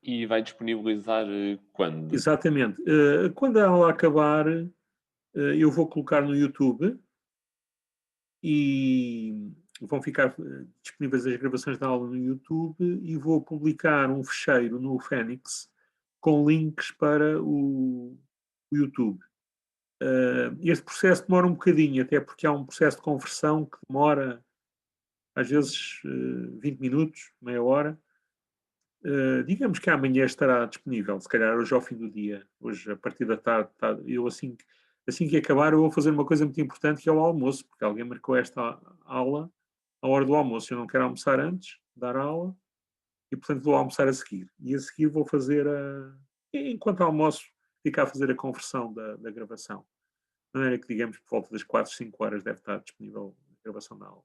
E vai disponibilizar quando? Exatamente. Quando a aula acabar, eu vou colocar no YouTube e vão ficar disponíveis as gravações da aula no YouTube e vou publicar um fecheiro no Fenix com links para o YouTube. Este processo demora um bocadinho, até porque há um processo de conversão que demora às vezes 20 minutos, meia hora. Digamos que amanhã estará disponível, se calhar hoje ao fim do dia, hoje a partir da tarde, eu assim que acabar eu vou fazer uma coisa muito importante que é o almoço, porque alguém marcou esta aula à hora do almoço, eu não quero almoçar antes, dar a aula, e portanto vou almoçar a seguir. E a seguir vou fazer enquanto almoço, ficar a fazer a conversão da gravação. De maneira que digamos por volta das 4, 5 horas deve estar disponível a gravação da aula.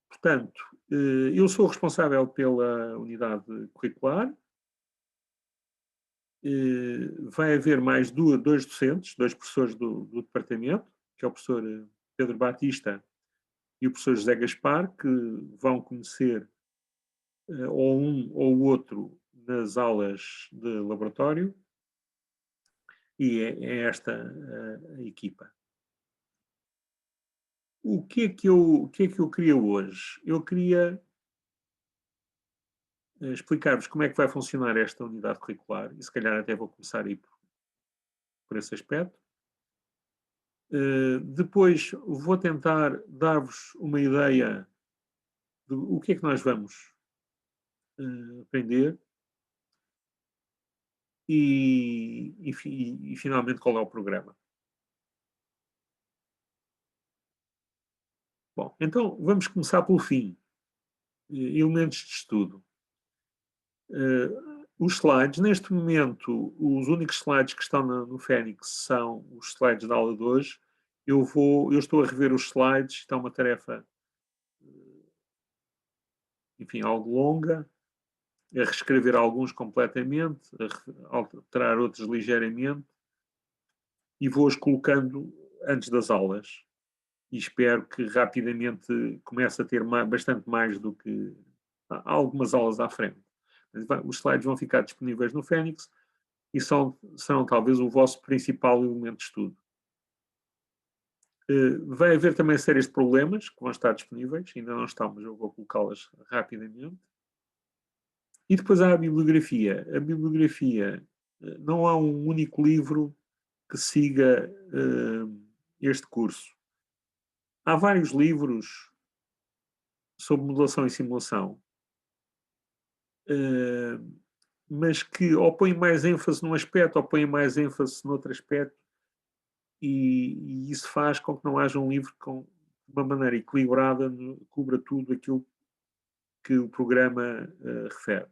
Portanto, eu sou responsável pela unidade curricular. Vai haver mais dois docentes, dois professores do departamento, que é o professor Pedro Batista e o professor José Gaspar, que vão conhecer ou um ou o outro nas aulas de laboratório, e é esta a equipa. O que é que eu queria hoje? Eu queria explicar-vos como é que vai funcionar esta unidade curricular, e se calhar até vou começar aí por esse aspecto. Depois vou tentar dar-vos uma ideia do o que é que nós vamos aprender e finalmente qual é o programa. Bom, então vamos começar pelo fim. Elementos de estudo. Os slides, neste momento, os únicos slides que estão no Fenix são os slides da aula de hoje. Eu estou a rever os slides, está uma tarefa, enfim, algo longa, a reescrever alguns completamente, a alterar outros ligeiramente, e vou-os colocando antes das aulas. E espero que rapidamente comece a ter bastante mais do que algumas aulas à frente. Os slides vão ficar disponíveis no Fenix e serão talvez o vosso principal elemento de estudo. Vai haver também séries de problemas que vão estar disponíveis, ainda não estão, mas eu vou colocá-las rapidamente. E depois há a bibliografia. A bibliografia, não há um único livro que siga este curso. Há vários livros sobre modelação e simulação, mas que ou põem mais ênfase num aspecto ou põem mais ênfase noutro aspecto, e isso faz com que não haja um livro com de uma maneira equilibrada, cubra tudo aquilo que o programa refere.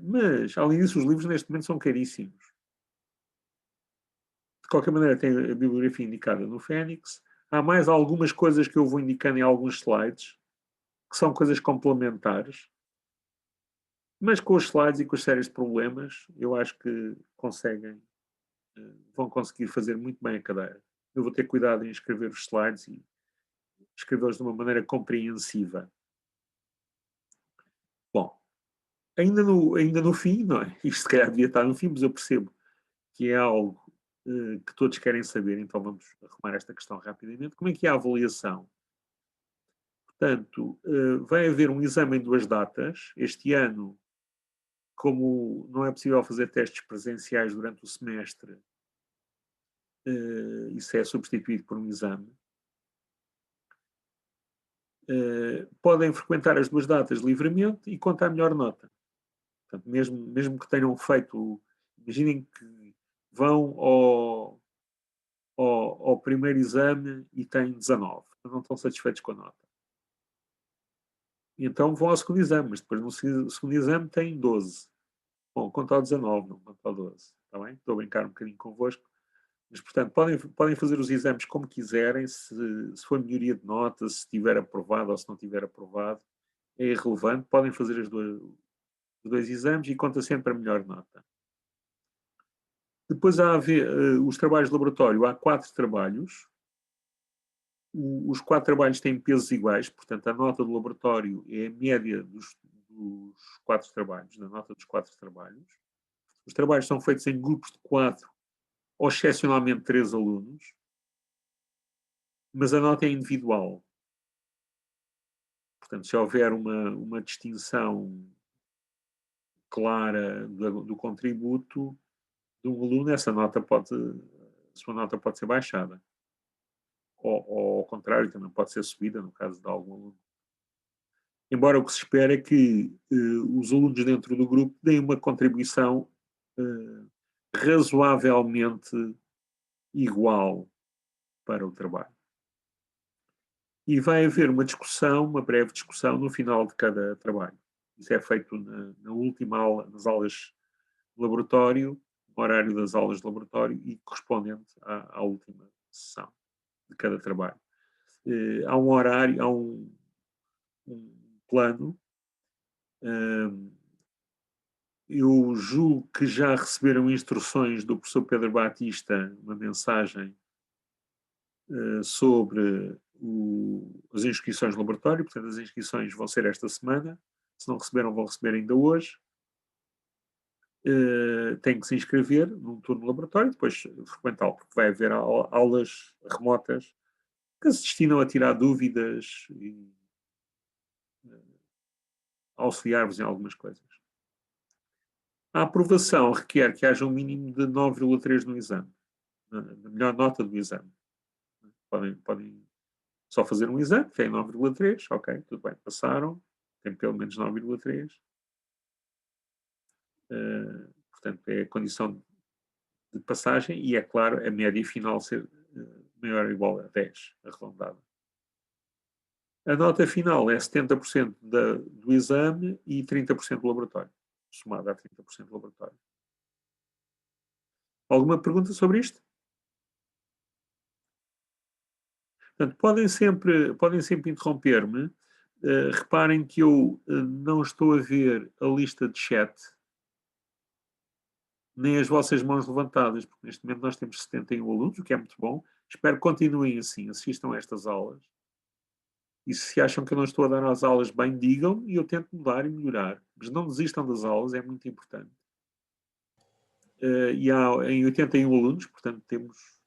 Mas, além disso, os livros neste momento são caríssimos. De qualquer maneira, tem a bibliografia indicada no Fenix. Há mais algumas coisas que eu vou indicando em alguns slides, que são coisas complementares, mas com os slides e com as séries de problemas, eu acho que vão conseguir fazer muito bem a cadeira. Eu vou ter cuidado em escrever os slides e escrevê-los de uma maneira compreensiva. Bom, ainda no fim, não é? Isto se calhar devia estar no fim, mas eu percebo que é algo que todos querem saber, então vamos arrumar esta questão rapidamente. Como é que é a avaliação? Portanto, vai haver um exame em 2 datas. Este ano, como não é possível fazer testes presenciais durante o semestre, isso é substituído por um exame. Podem frequentar as 2 datas livremente e contar a melhor nota. Portanto, mesmo que tenham feito, imaginem que vão ao primeiro exame e têm 19, não estão satisfeitos com a nota. Então vão ao segundo exame, mas depois no segundo exame têm 12. Bom, conta ao 19, não conta ao 12. Está bem? Estou a brincar um bocadinho convosco. Mas, portanto, podem fazer os exames como quiserem, se for melhoria de nota, se estiver aprovado ou se não estiver aprovado, é irrelevante. Podem fazer os 2 exames e conta sempre a melhor nota. Depois há os trabalhos de laboratório. Há 4 trabalhos. Os 4 trabalhos têm pesos iguais, portanto, a nota do laboratório é a média dos 4 trabalhos, da nota dos 4 trabalhos. Os trabalhos são feitos em grupos de 4 ou excepcionalmente 3 alunos, mas a nota é individual. Portanto, se houver uma distinção clara do contributo de um aluno, a sua nota pode ser baixada. Ou ao contrário, também pode ser subida no caso de algum aluno. Embora o que se espera é que os alunos dentro do grupo deem uma contribuição razoavelmente igual para o trabalho. E vai haver uma breve discussão no final de cada trabalho. Isso é feito na última aula, nas aulas de laboratório, no horário das aulas de laboratório e correspondente à última sessão de cada trabalho. Há um horário, há um plano. Eu julgo que já receberam instruções do professor Pedro Batista, uma mensagem sobre as inscrições de laboratório. Portanto, as inscrições vão ser esta semana. Se não receberam, vão receber ainda hoje. Tem que se inscrever num turno de laboratório, depois frequentá-lo, porque vai haver aulas remotas que se destinam a tirar dúvidas e auxiliar-vos em algumas coisas. A aprovação requer que haja um mínimo de 9,3 no exame, na melhor nota do exame. Podem só fazer um exame, tem 9,3, ok, tudo bem, passaram, tem pelo menos 9,3. Portanto, é a condição de passagem e, é claro, a média final ser maior ou igual a 10, arredondada. A nota final é 70% do exame e 30% do laboratório, somado a 30% do laboratório. Alguma pergunta sobre isto? Portanto, podem sempre interromper-me. Reparem que eu não estou a ver a lista de chat, nem as vossas mãos levantadas, porque neste momento nós temos 71 alunos, o que é muito bom. Espero que continuem assim, assistam a estas aulas. E se acham que eu não estou a dar as aulas bem, digam e eu tento mudar e melhorar. Mas não desistam das aulas, é muito importante. E há em 81 alunos, portanto temos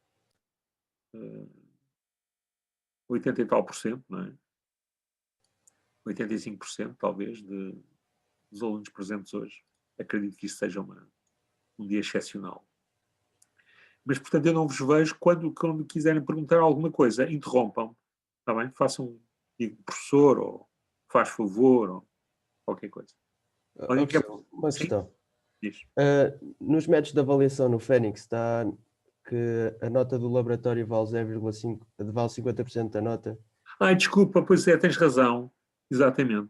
80 e tal por cento, não é? 85% talvez dos alunos presentes hoje. Acredito que isso seja um dia excepcional. Mas, portanto, eu não vos vejo. Quando quiserem perguntar alguma coisa, interrompam. Está bem? Façam, digo, professor, ou faz favor, ou qualquer coisa. Uma questão. Diz. Nos métodos de avaliação no Fênix está que a nota do laboratório vale 0,5, vale 50% da nota. Desculpa, pois é, tens razão. Exatamente.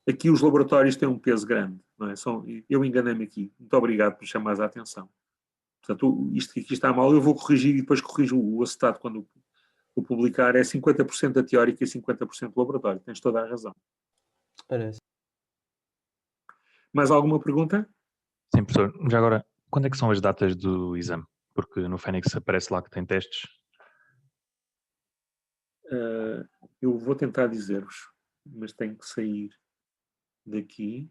Aqui os laboratórios têm um peso grande, não é? Eu enganei-me aqui. Muito obrigado por chamares a atenção. Portanto, isto que aqui está mal, eu vou corrigir e depois corrijo o acetato quando o publicar. É 50% da teórica e 50% do laboratório. Tens toda a razão. Parece. Mais alguma pergunta? Sim, professor. Já agora, quando é que são as datas do exame? Porque no Fênix aparece lá que tem testes. Eu vou tentar dizer-vos, mas tenho que sair daqui.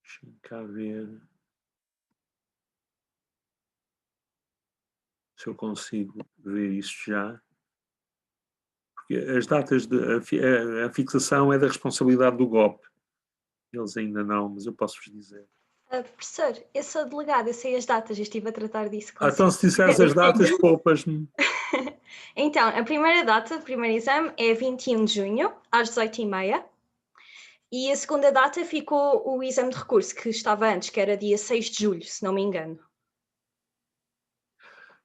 Deixa-me cá ver se eu consigo ver isto já. Porque as datas, a fixação é da responsabilidade do GOP. Eles ainda não, mas eu posso-vos dizer. Professor, eu sou delegada, eu sei as datas, eu estive a tratar disso com Então, se disseres as datas, poupas-me. Então, a primeira data do primeiro exame é 21 de junho, às 18h30. E a segunda data ficou o exame de recurso, que estava antes, que era dia 6 de julho, se não me engano.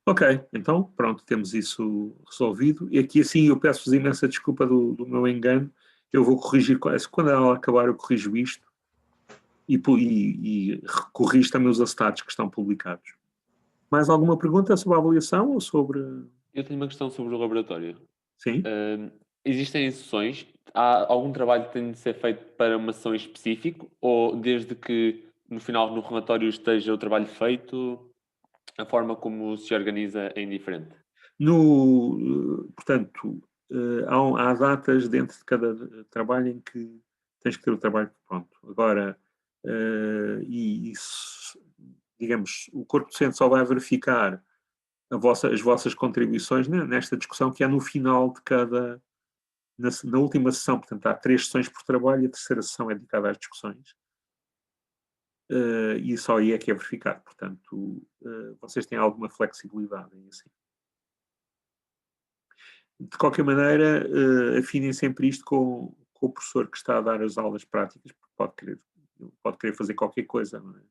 Ok, então, pronto, temos isso resolvido. E aqui, assim, eu peço-vos imensa desculpa do meu engano. Eu vou corrigir, quando ela acabar, eu corrijo isto. E corrijo também os acetatos que estão publicados. Mais alguma pergunta sobre a avaliação ou sobre... Eu tenho uma questão sobre o laboratório. Sim? Existem sessões? Há algum trabalho que tem de ser feito para uma sessão em específico? Ou desde que no final, no relatório, esteja o trabalho feito, a forma como se organiza é indiferente? Portanto, há datas dentro de cada trabalho em que tens que ter o trabalho pronto. Agora, digamos, o corpo docente só vai verificar as vossas contribuições nesta discussão que é no final de cada... Na última sessão, portanto, há 3 sessões por trabalho e a terceira sessão é dedicada às discussões. E só aí é que é verificado. Portanto, vocês têm alguma flexibilidade em assim. De qualquer maneira, afinem sempre isto com o professor que está a dar as aulas práticas, porque pode querer fazer qualquer coisa, não é?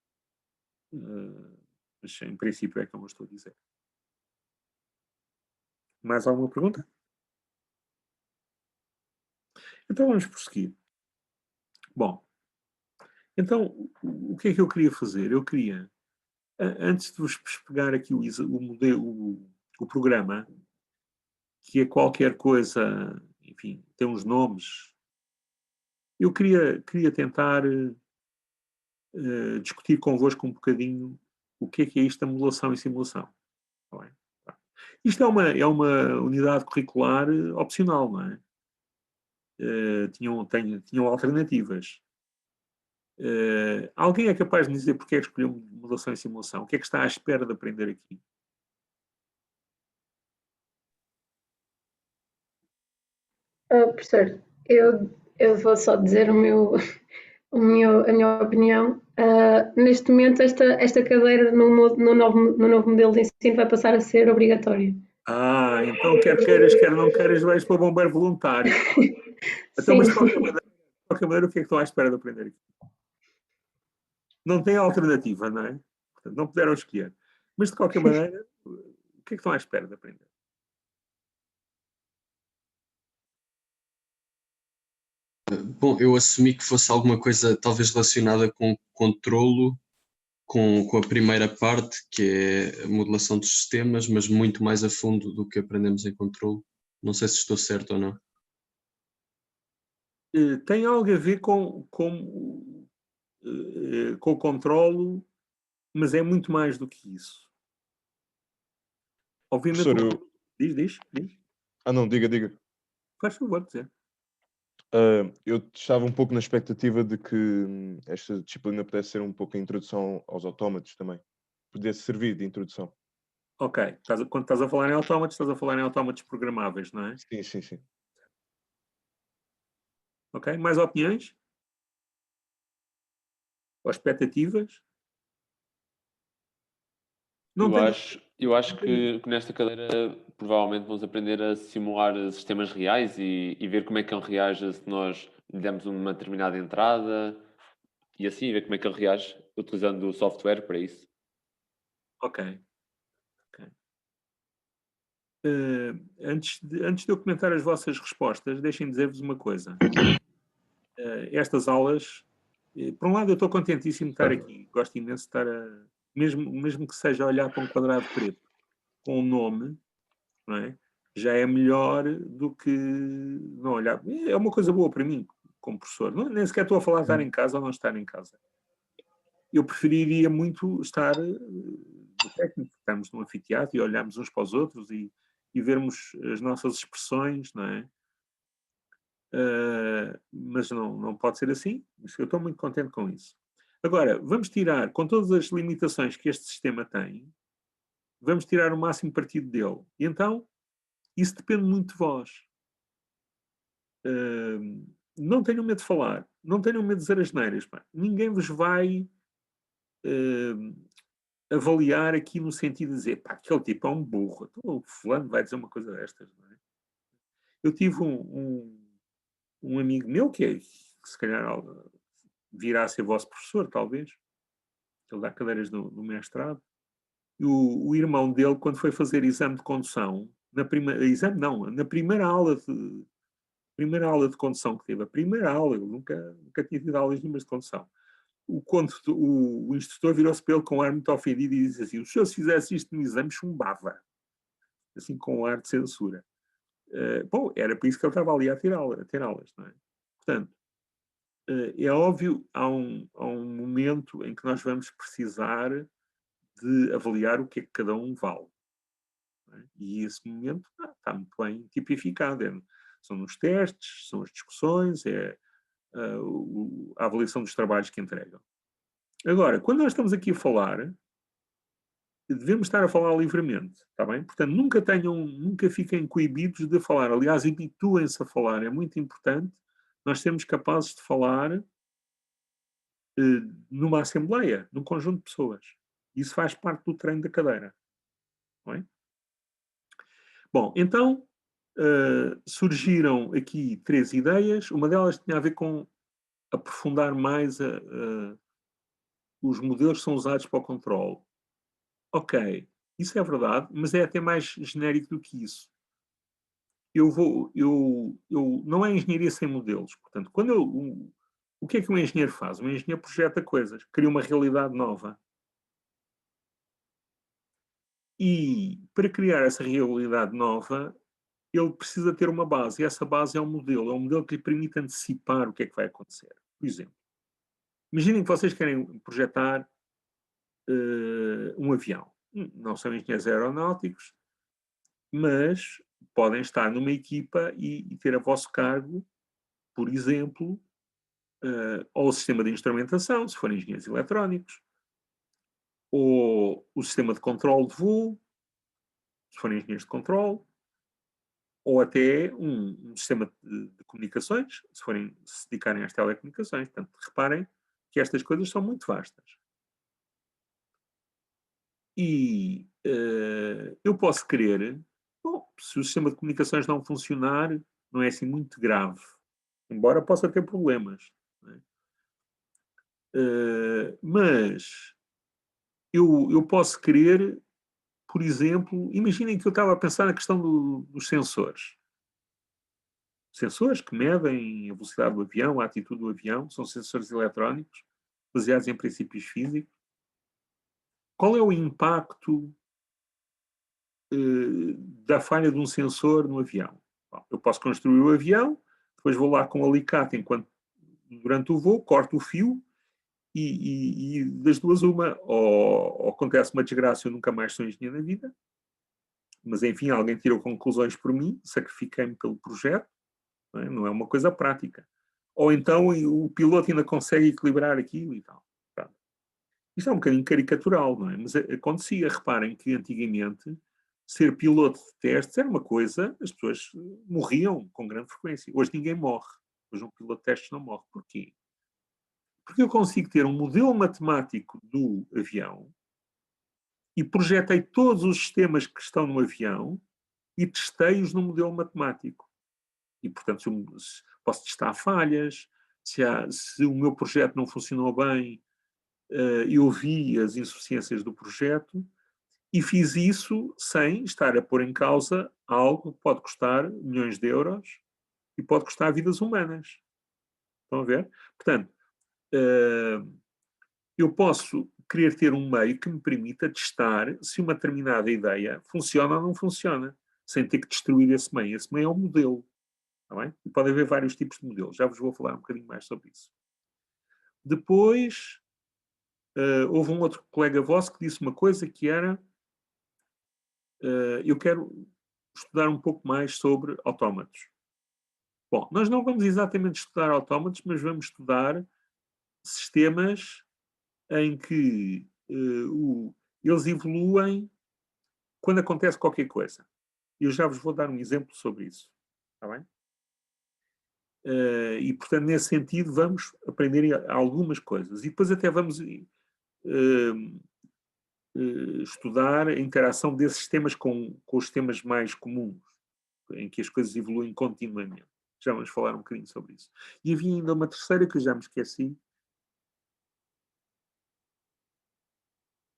Mas em princípio é como eu estou a dizer. Mais alguma pergunta? Então vamos prosseguir. Bom, então o que é que eu queria fazer? Eu queria, antes de vos pegar aqui o programa, que é qualquer coisa, enfim, tem uns nomes, eu queria tentar discutir convosco um bocadinho o que é isto da modulação e simulação. Tá bem? Isto é uma unidade curricular opcional, não é? Tinham alternativas. Alguém é capaz de me dizer porque é que escolheu modulação e simulação? O que é que está à espera de aprender aqui? Professor, eu vou só dizer a minha opinião. Neste momento, esta cadeira no novo modelo de ensino vai passar a ser obrigatória. Então quer queiras, quer não queiras, vais para o bombeiro voluntário. Então, mas de qualquer maneira, o que é que estão à espera de aprender aqui? Não tem alternativa, não é? Portanto, não puderam escolher. Mas de qualquer maneira, o que é que estão à espera de aprender? Bom, eu assumi que fosse alguma coisa talvez relacionada com controlo, com a primeira parte, que é a modelação dos sistemas, mas muito mais a fundo do que aprendemos em controlo. Não sei se estou certo ou não. Tem algo a ver com o controlo, mas é muito mais do que isso. Obviamente... Professor, Diz. não, diga. Faz favor, dizer. Eu estava um pouco na expectativa de que esta disciplina pudesse ser um pouco a introdução aos autómatos também. Pudesse servir de introdução. Ok. Quando estás a falar em autómatos, estás a falar em autómatos programáveis, não é? Sim. Ok. Mais opiniões? Ou expectativas? Eu acho que nesta cadeira provavelmente vamos aprender a simular sistemas reais e ver como é que ele reage se nós lhe demos uma determinada entrada e assim ver como é que ele reage utilizando o software para isso. Ok. Antes de eu comentar as vossas respostas, deixem dizer-vos uma coisa. Estas aulas, por um lado eu estou contentíssimo de estar aqui, gosto imenso de estar mesmo que seja a olhar para um quadrado preto com um nome, não é? Já é melhor do que não olhar. É uma coisa boa para mim, como professor. Nem sequer estou a falar de estar em casa ou não estar em casa. Eu preferiria muito estar no técnico, estamos num anfiteatro e olharmos uns para os outros e vermos as nossas expressões, não é? Mas não pode ser assim. Eu estou muito contente com isso. Agora, vamos tirar, com todas as limitações que este sistema tem, vamos tirar o máximo partido dele. E então, isso depende muito de vós. Não tenham medo de falar. Não tenham medo de dizer as neiras. Ninguém vos vai avaliar aqui no sentido de dizer, pá, aquele tipo é um burro. Então, o fulano vai dizer uma coisa destas. Não é? Eu tive um amigo meu que se calhar virá a ser vosso professor, talvez. Ele dá cadeiras no mestrado. E o irmão dele, quando foi fazer exame de condução, na primeira aula de condução que teve, a primeira aula, eu nunca tinha tido aulas nenhumas de condução. O instrutor virou-se para ele com um ar muito ofendido e disse assim: o senhor se fizesse isto no exame, chumbava. Assim, com um ar de censura. Bom, era por isso que ele estava ali a ter aulas, não é? Portanto, é óbvio, há um momento em que nós vamos precisar de avaliar o que é que cada um vale. não é? E esse momento está muito bem tipificado. São os testes, são as discussões, a avaliação dos trabalhos que entregam. Agora, quando nós estamos aqui a falar, devemos estar a falar livremente, está bem? Portanto, nunca fiquem coibidos de falar. Aliás, habituem-se a falar. É muito importante nós sermos capazes de falar numa assembleia, num conjunto de pessoas. Isso faz parte do treino da cadeira. Não é? Bom, então, surgiram aqui 3 ideias. Uma delas tinha a ver com aprofundar mais os modelos que são usados para o controle. Ok, isso é verdade, mas é até mais genérico do que isso. Não é engenharia sem modelos. Portanto, o que é que um engenheiro faz? Um engenheiro projeta coisas, cria uma realidade nova. E para criar essa realidade nova, ele precisa ter uma base. E essa base é um modelo que lhe permite antecipar o que é que vai acontecer. Por exemplo, imaginem que vocês querem projetar um avião. Não são engenheiros aeronáuticos, mas podem estar numa equipa e ter a vosso cargo, por exemplo, ou o sistema de instrumentação, se forem engenheiros eletrónicos, ou o sistema de controle de voo, se forem engenheiros de controle, ou até um sistema de comunicações, se dedicarem às telecomunicações. Portanto, reparem que estas coisas são muito vastas. E eu posso querer, se o sistema de comunicações não funcionar, não é assim muito grave, embora possa ter problemas. Não é? Mas eu posso querer, por exemplo, imaginem que eu estava a pensar na questão dos sensores. Sensores que medem a velocidade do avião, a atitude do avião, são sensores eletrónicos, baseados em princípios físicos. Qual é o impacto da falha de um sensor no avião? Bom, eu posso construir o avião, depois vou lá com um alicate durante o voo, corto o fio e das duas uma, ou acontece uma desgraça, eu nunca mais sou engenheiro na vida, mas enfim, alguém tirou conclusões por mim, sacrifiquei-me pelo projeto, não é uma coisa prática. Ou então o piloto ainda consegue equilibrar aquilo e tal. Pronto. Isto é um bocadinho caricatural, não é? Mas acontecia, reparem que antigamente ser piloto de testes era uma coisa, as pessoas morriam com grande frequência. Hoje ninguém morre. Hoje um piloto de testes não morre. Porquê? Porque eu consigo ter um modelo matemático do avião e projetei todos os sistemas que estão no avião e testei-os no modelo matemático. E, portanto, posso testar falhas, se o meu projeto não funcionou bem, eu vi as insuficiências do projeto e fiz isso sem estar a pôr em causa algo que pode custar milhões de euros e pode custar vidas humanas. Estão a ver? Portanto, eu posso querer ter um meio que me permita testar se uma determinada ideia funciona ou não funciona, sem ter que destruir esse meio. Esse meio é um modelo. Está bem? E pode haver vários tipos de modelos. Já vos vou falar um bocadinho mais sobre isso. Depois, houve um outro colega vosso que disse uma coisa que era eu quero estudar um pouco mais sobre autómatos. Bom, nós não vamos exatamente estudar autómatos, mas vamos estudar sistemas em que eles evoluem quando acontece qualquer coisa. Eu já vos vou dar um exemplo sobre isso. Está bem? E, portanto, nesse sentido, vamos aprender algumas coisas. E depois até vamos estudar a interação desses sistemas com os sistemas mais comuns, em que as coisas evoluem continuamente. Já vamos falar um bocadinho sobre isso. E havia ainda uma terceira que eu já me esqueci.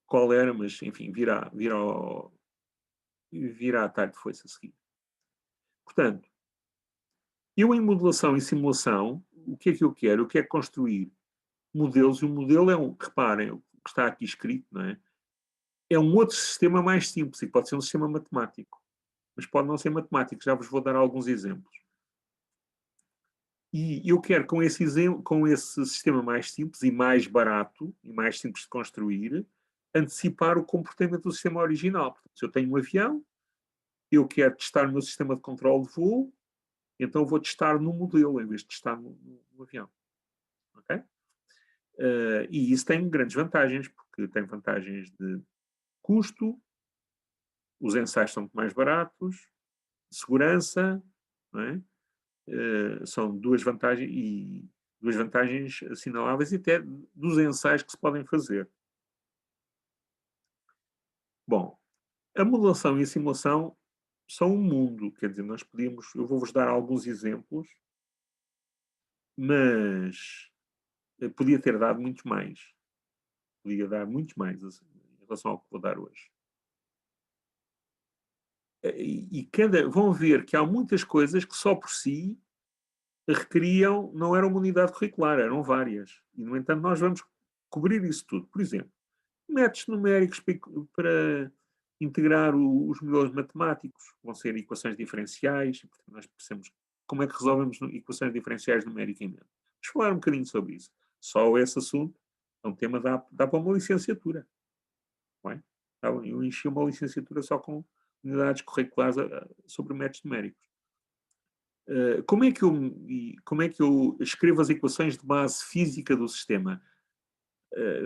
Qual era, mas, enfim, virá à tarde foi-se a seguir. Portanto, eu em modelação e simulação, o que é que eu quero? Eu quero construir modelos, e o modelo é reparem, o que está aqui escrito, não é? É um outro sistema mais simples, e pode ser um sistema matemático, mas pode não ser matemático, já vos vou dar alguns exemplos. E eu quero, com esse sistema mais simples e mais barato, e mais simples de construir, antecipar o comportamento do sistema original. Portanto, se eu tenho um avião, eu quero testar o meu sistema de controle de voo, então vou testar no modelo, em vez de testar no avião. Ok? E isso tem grandes vantagens, porque tem vantagens de custo, os ensaios são muito mais baratos, segurança, não é? São duas vantagens assinaláveis e até dos ensaios que se podem fazer. Bom, a modelação e a simulação são um mundo, quer dizer, eu vou-vos dar alguns exemplos, mas podia ter dado muito mais. Podia dar muito mais assim, em relação ao que vou dar hoje. Vão ver que há muitas coisas que só por si requeriam, não era uma unidade curricular, eram várias. E, no entanto, nós vamos cobrir isso tudo. Por exemplo, métodos numéricos para integrar os modelos matemáticos, vão ser equações diferenciais, nós percebemos como é que resolvemos equações diferenciais numericamente. Vamos falar um bocadinho sobre isso. Só esse assunto é um tema que dá para uma licenciatura. Não é? Eu enchi uma licenciatura só com unidades curriculares sobre métodos numéricos. Como é que eu escrevo as equações de base física do sistema?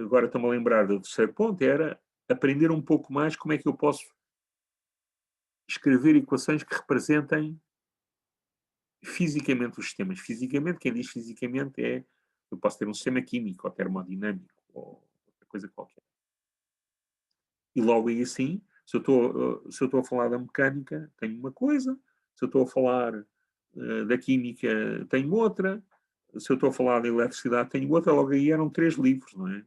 Agora estou-me a lembrar do terceiro ponto, era aprender um pouco mais como é que eu posso escrever equações que representem fisicamente os sistemas. Fisicamente, quem diz fisicamente eu posso ter um sistema químico ou termodinâmico ou outra coisa qualquer. E logo aí assim, se eu estou a falar da mecânica, tenho uma coisa, se eu estou a falar da química, tenho outra, se eu estou a falar da eletricidade, tenho outra, logo aí eram 3 livros, não é?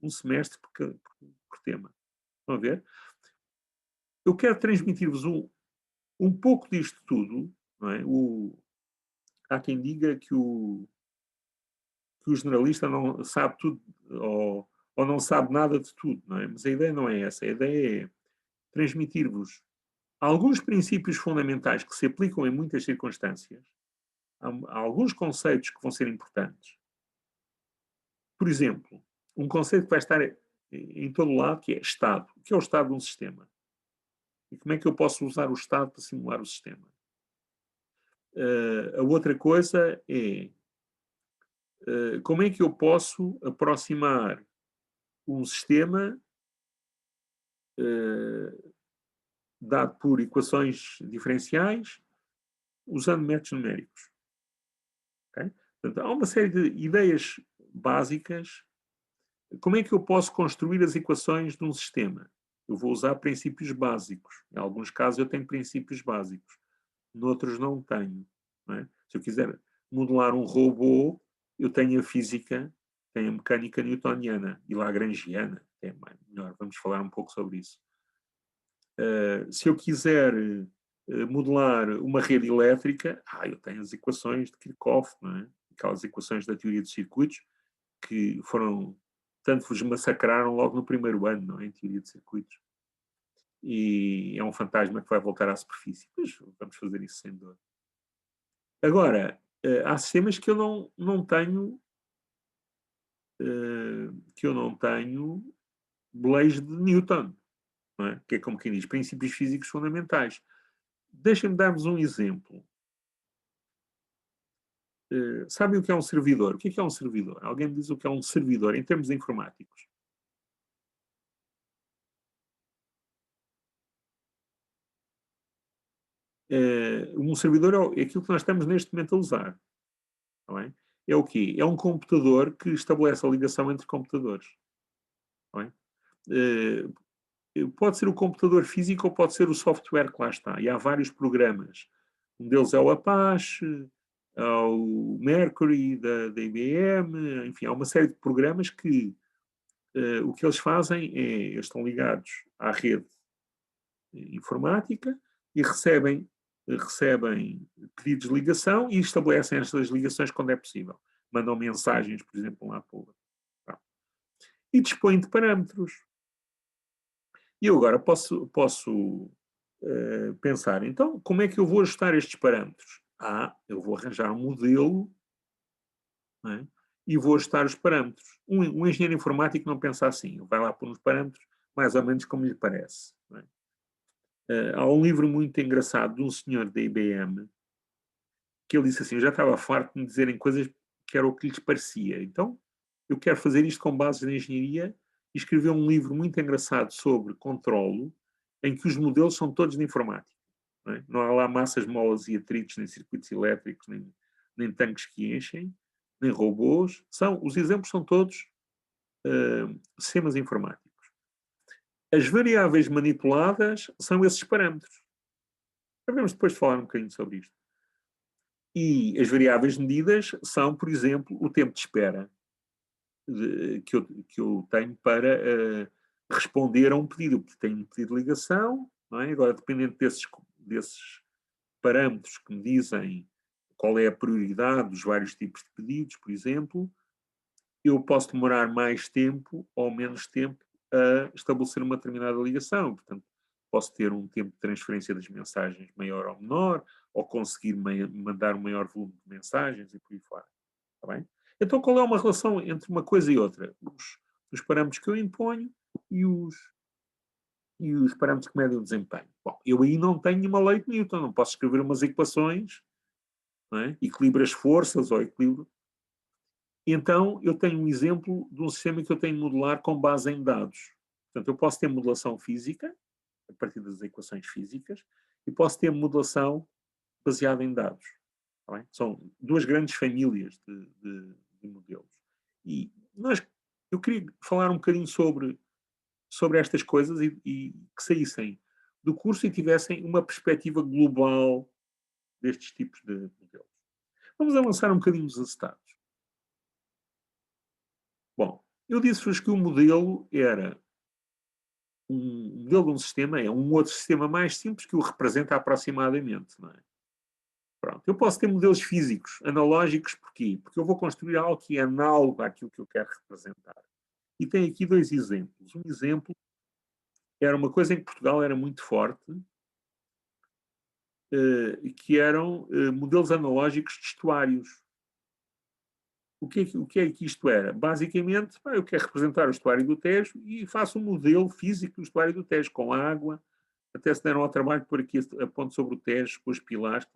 Um semestre por tema. Estão a ver? Eu quero transmitir-vos um pouco disto tudo, não é? Há quem diga que o generalista não sabe tudo ou não sabe nada de tudo, não é? Mas a ideia não é essa. A ideia é transmitir-vos alguns princípios fundamentais que se aplicam em muitas circunstâncias. Há alguns conceitos que vão ser importantes. Por exemplo, um conceito que vai estar em todo lado, que é estado. O que é o estado de um sistema? E como é que eu posso usar o estado para simular o sistema? A outra coisa é como é que eu posso aproximar um sistema dado por equações diferenciais usando métodos numéricos. Okay? Portanto, há uma série de ideias básicas. Como é que eu posso construir as equações de um sistema? Eu vou usar princípios básicos. Em alguns casos eu tenho princípios básicos. Noutros não tenho. Não é? Se eu quiser modelar um robô, eu tenho a física, tenho a mecânica newtoniana e lagrangiana. É melhor, vamos falar um pouco sobre isso. Se eu quiser modelar uma rede elétrica, eu tenho as equações de Kirchhoff, não é? Aquelas equações da teoria dos circuitos que tanto vos massacraram logo no primeiro ano, não é? Em teoria de circuitos. E é um fantasma que vai voltar à superfície. Mas vamos fazer isso sem dor. Agora, há sistemas que eu não tenho leis de Newton, não é? Que é como quem diz, princípios físicos fundamentais. Deixem-me dar-vos um exemplo. Sabem o que é um servidor? O que é um servidor? Alguém me diz o que é um servidor em termos informáticos? Um servidor é aquilo que nós estamos neste momento a usar. Não é? É o quê? É um computador que estabelece a ligação entre computadores. Não é? Pode ser o computador físico ou pode ser o software que lá está. E há vários programas. Um deles é o Apache, há o Mercury da IBM, enfim, há uma série de programas que o que eles fazem eles estão ligados à rede informática e recebem pedidos de ligação e estabelecem estas ligações quando é possível. Mandam mensagens, por exemplo, lá para o outro. E dispõem de parâmetros. E eu agora posso pensar, então, como é que eu vou ajustar estes parâmetros? Eu vou arranjar um modelo, não é? E vou ajustar os parâmetros. Um engenheiro informático não pensa assim. Ele vai lá pôr uns parâmetros mais ou menos como lhe parece. Não é? Há um livro muito engraçado de um senhor da IBM que ele disse assim, eu já estava farto de me dizerem coisas que era o que lhes parecia. Então, eu quero fazer isto com bases na engenharia e escreveu um livro muito engraçado sobre controlo, em que os modelos são todos de informática. Não há lá massas, molas e atritos, nem circuitos elétricos, nem tanques que enchem, nem robôs. Os exemplos são todos sistemas informáticos. As variáveis manipuladas são esses parâmetros. Devemos depois falar um bocadinho sobre isto. E as variáveis medidas são, por exemplo, o tempo de espera que eu tenho para responder a um pedido. Eu tenho um pedido de ligação, não é? Agora, dependendo desses parâmetros que me dizem qual é a prioridade dos vários tipos de pedidos, por exemplo, eu posso demorar mais tempo ou menos tempo a estabelecer uma determinada ligação. Portanto, posso ter um tempo de transferência das mensagens maior ou menor, ou conseguir mandar um maior volume de mensagens e por aí fora. Está bem? Então, qual é uma relação entre uma coisa e outra? Os parâmetros que eu imponho e os parâmetros que medem o desempenho. Bom, eu aí não tenho uma lei de Newton, não posso escrever umas equações, não é? Equilibra as forças ou equilibra. Então, eu tenho um exemplo de um sistema que eu tenho de modelar com base em dados. Portanto, eu posso ter modelação física, a partir das equações físicas, e posso ter modelação baseada em dados. Tá bem? São duas grandes famílias de modelos. E eu queria falar um bocadinho sobre estas coisas e que saíssem do curso e tivessem uma perspectiva global destes tipos de modelos. Vamos avançar um bocadinho nos resultados. Bom, eu disse-vos que o modelo era um modelo de um sistema, é um outro sistema mais simples que o representa aproximadamente, não é? Pronto. Eu posso ter modelos físicos, analógicos, porquê? Porque eu vou construir algo que é análogo àquilo que eu quero representar. E tem aqui dois exemplos. Um exemplo era uma coisa em que Portugal era muito forte, que eram modelos analógicos de estuários. O que é que isto era? Basicamente, eu quero representar o estuário do Tejo e faço um modelo físico do estuário do Tejo, com água. Até se deram ao trabalho de pôr aqui a ponte sobre o Tejo, com os pilares.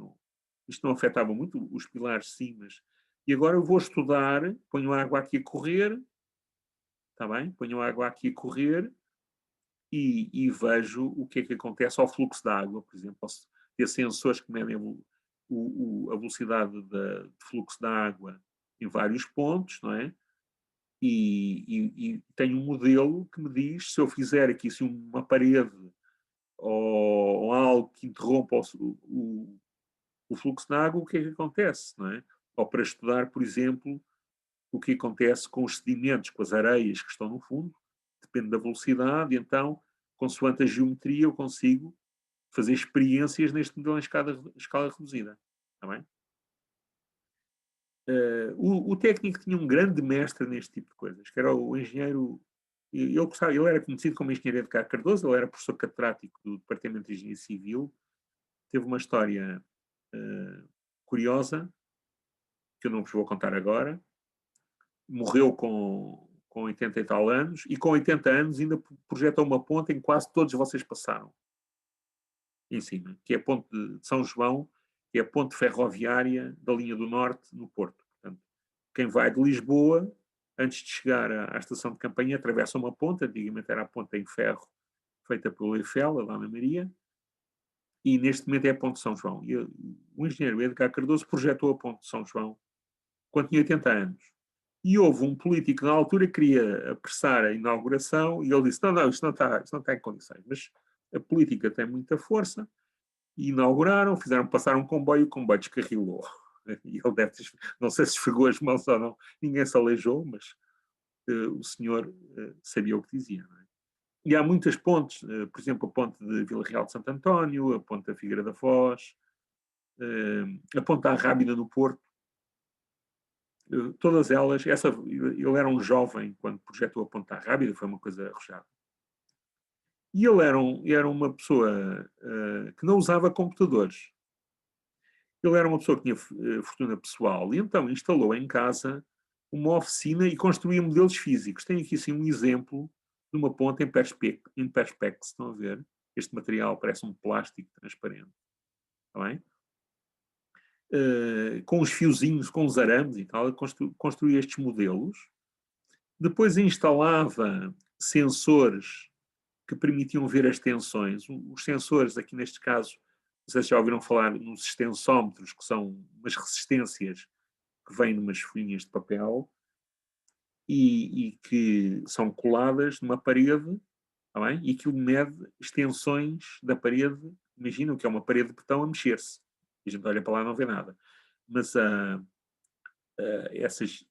Isto não afetava muito os pilares, sim, mas... E agora eu vou estudar, ponho a água aqui a correr, está bem? Ponho a água aqui a correr e vejo o que é que acontece ao fluxo da água, por exemplo. Posso ter sensores que medem a velocidade de fluxo da água em vários pontos, não é? E tenho um modelo que me diz, se eu fizer aqui uma parede ou algo que interrompa o fluxo da água, o que é que acontece, não é? Ou para estudar, por exemplo, o que acontece com os sedimentos, com as areias que estão no fundo, depende da velocidade, então, consoante a geometria, eu consigo fazer experiências neste modelo em escala reduzida. Está bem? O técnico tinha um grande mestre neste tipo de coisas, que era o engenheiro. Ele era conhecido como engenheiro Edgar Cardoso, ele era professor catedrático do Departamento de Engenharia Civil. Teve uma história curiosa, que eu não vos vou contar agora. Morreu com 80 e tal anos, e com 80 anos ainda projetou uma ponte em que quase todos vocês passaram em cima, que é a ponte de São João, que é a ponte ferroviária da linha do Norte, no Porto. Portanto, quem vai de Lisboa, antes de chegar à estação de Campanha, atravessa uma ponte, antigamente era a ponte em ferro, feita pelo Eiffel, a Dona Maria, e neste momento é a ponte de São João. E o engenheiro Edgar Cardoso projetou a ponte de São João quando tinha 80 anos. E houve um político na altura que queria apressar a inauguração, e ele disse, não, isto não está em condições, mas a política tem muita força, e inauguraram, fizeram passar um comboio, o comboio descarrilou. E ele deve ter, não sei se esfregou as mãos ou não, ninguém se aleijou, mas o senhor sabia o que dizia. Não é? E há muitas pontes, por exemplo, a ponte de Vila Real de Santo António, a ponte da Figueira da Foz, a ponte da Rábida no Porto, todas elas, ele era um jovem quando projetou a ponte da Rábida, foi uma coisa arrojada. E ele era uma pessoa que não usava computadores. Ele era uma pessoa que tinha fortuna pessoal e então instalou em casa uma oficina e construía modelos físicos. Tenho aqui assim um exemplo de uma ponte em Perspex, estão a ver? este material parece um plástico transparente. Está bem? Com os fiozinhos, com os arames e tal, construía estes modelos. Depois instalava sensores que permitiam ver as tensões. Os sensores, aqui neste caso, não sei se já ouviram falar nos extensómetros, que são umas resistências que vêm numas folhinhas de papel e que são coladas numa parede, tá bem? E aquilo mede extensões da parede. Imagina o que é uma parede de betão a mexer-se. A gente olha para lá e não vê nada. Mas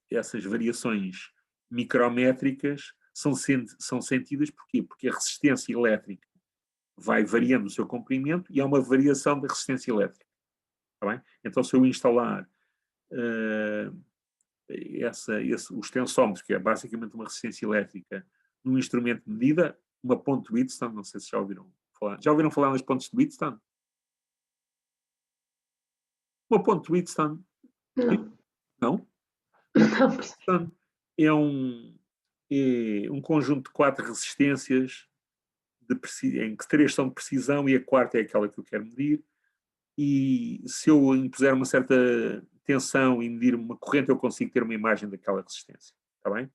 essas variações micrométricas são sentidas porquê? Porque a resistência elétrica vai variando o seu comprimento e há uma variação da resistência elétrica. Tá bem? Então, se eu instalar os tensómetros, que é basicamente uma resistência elétrica, num instrumento de medida, uma ponte de Wheatstone, não sei se já ouviram falar. Já ouviram falar nas pontes de Wheatstone? Uma ponte de Wheatstone? Não. Não? Não. É um conjunto de 4 resistências em que 3 são de precisão e a quarta é aquela que eu quero medir. E se eu impuser uma certa tensão e medir uma corrente, eu consigo ter uma imagem daquela resistência. Está bem?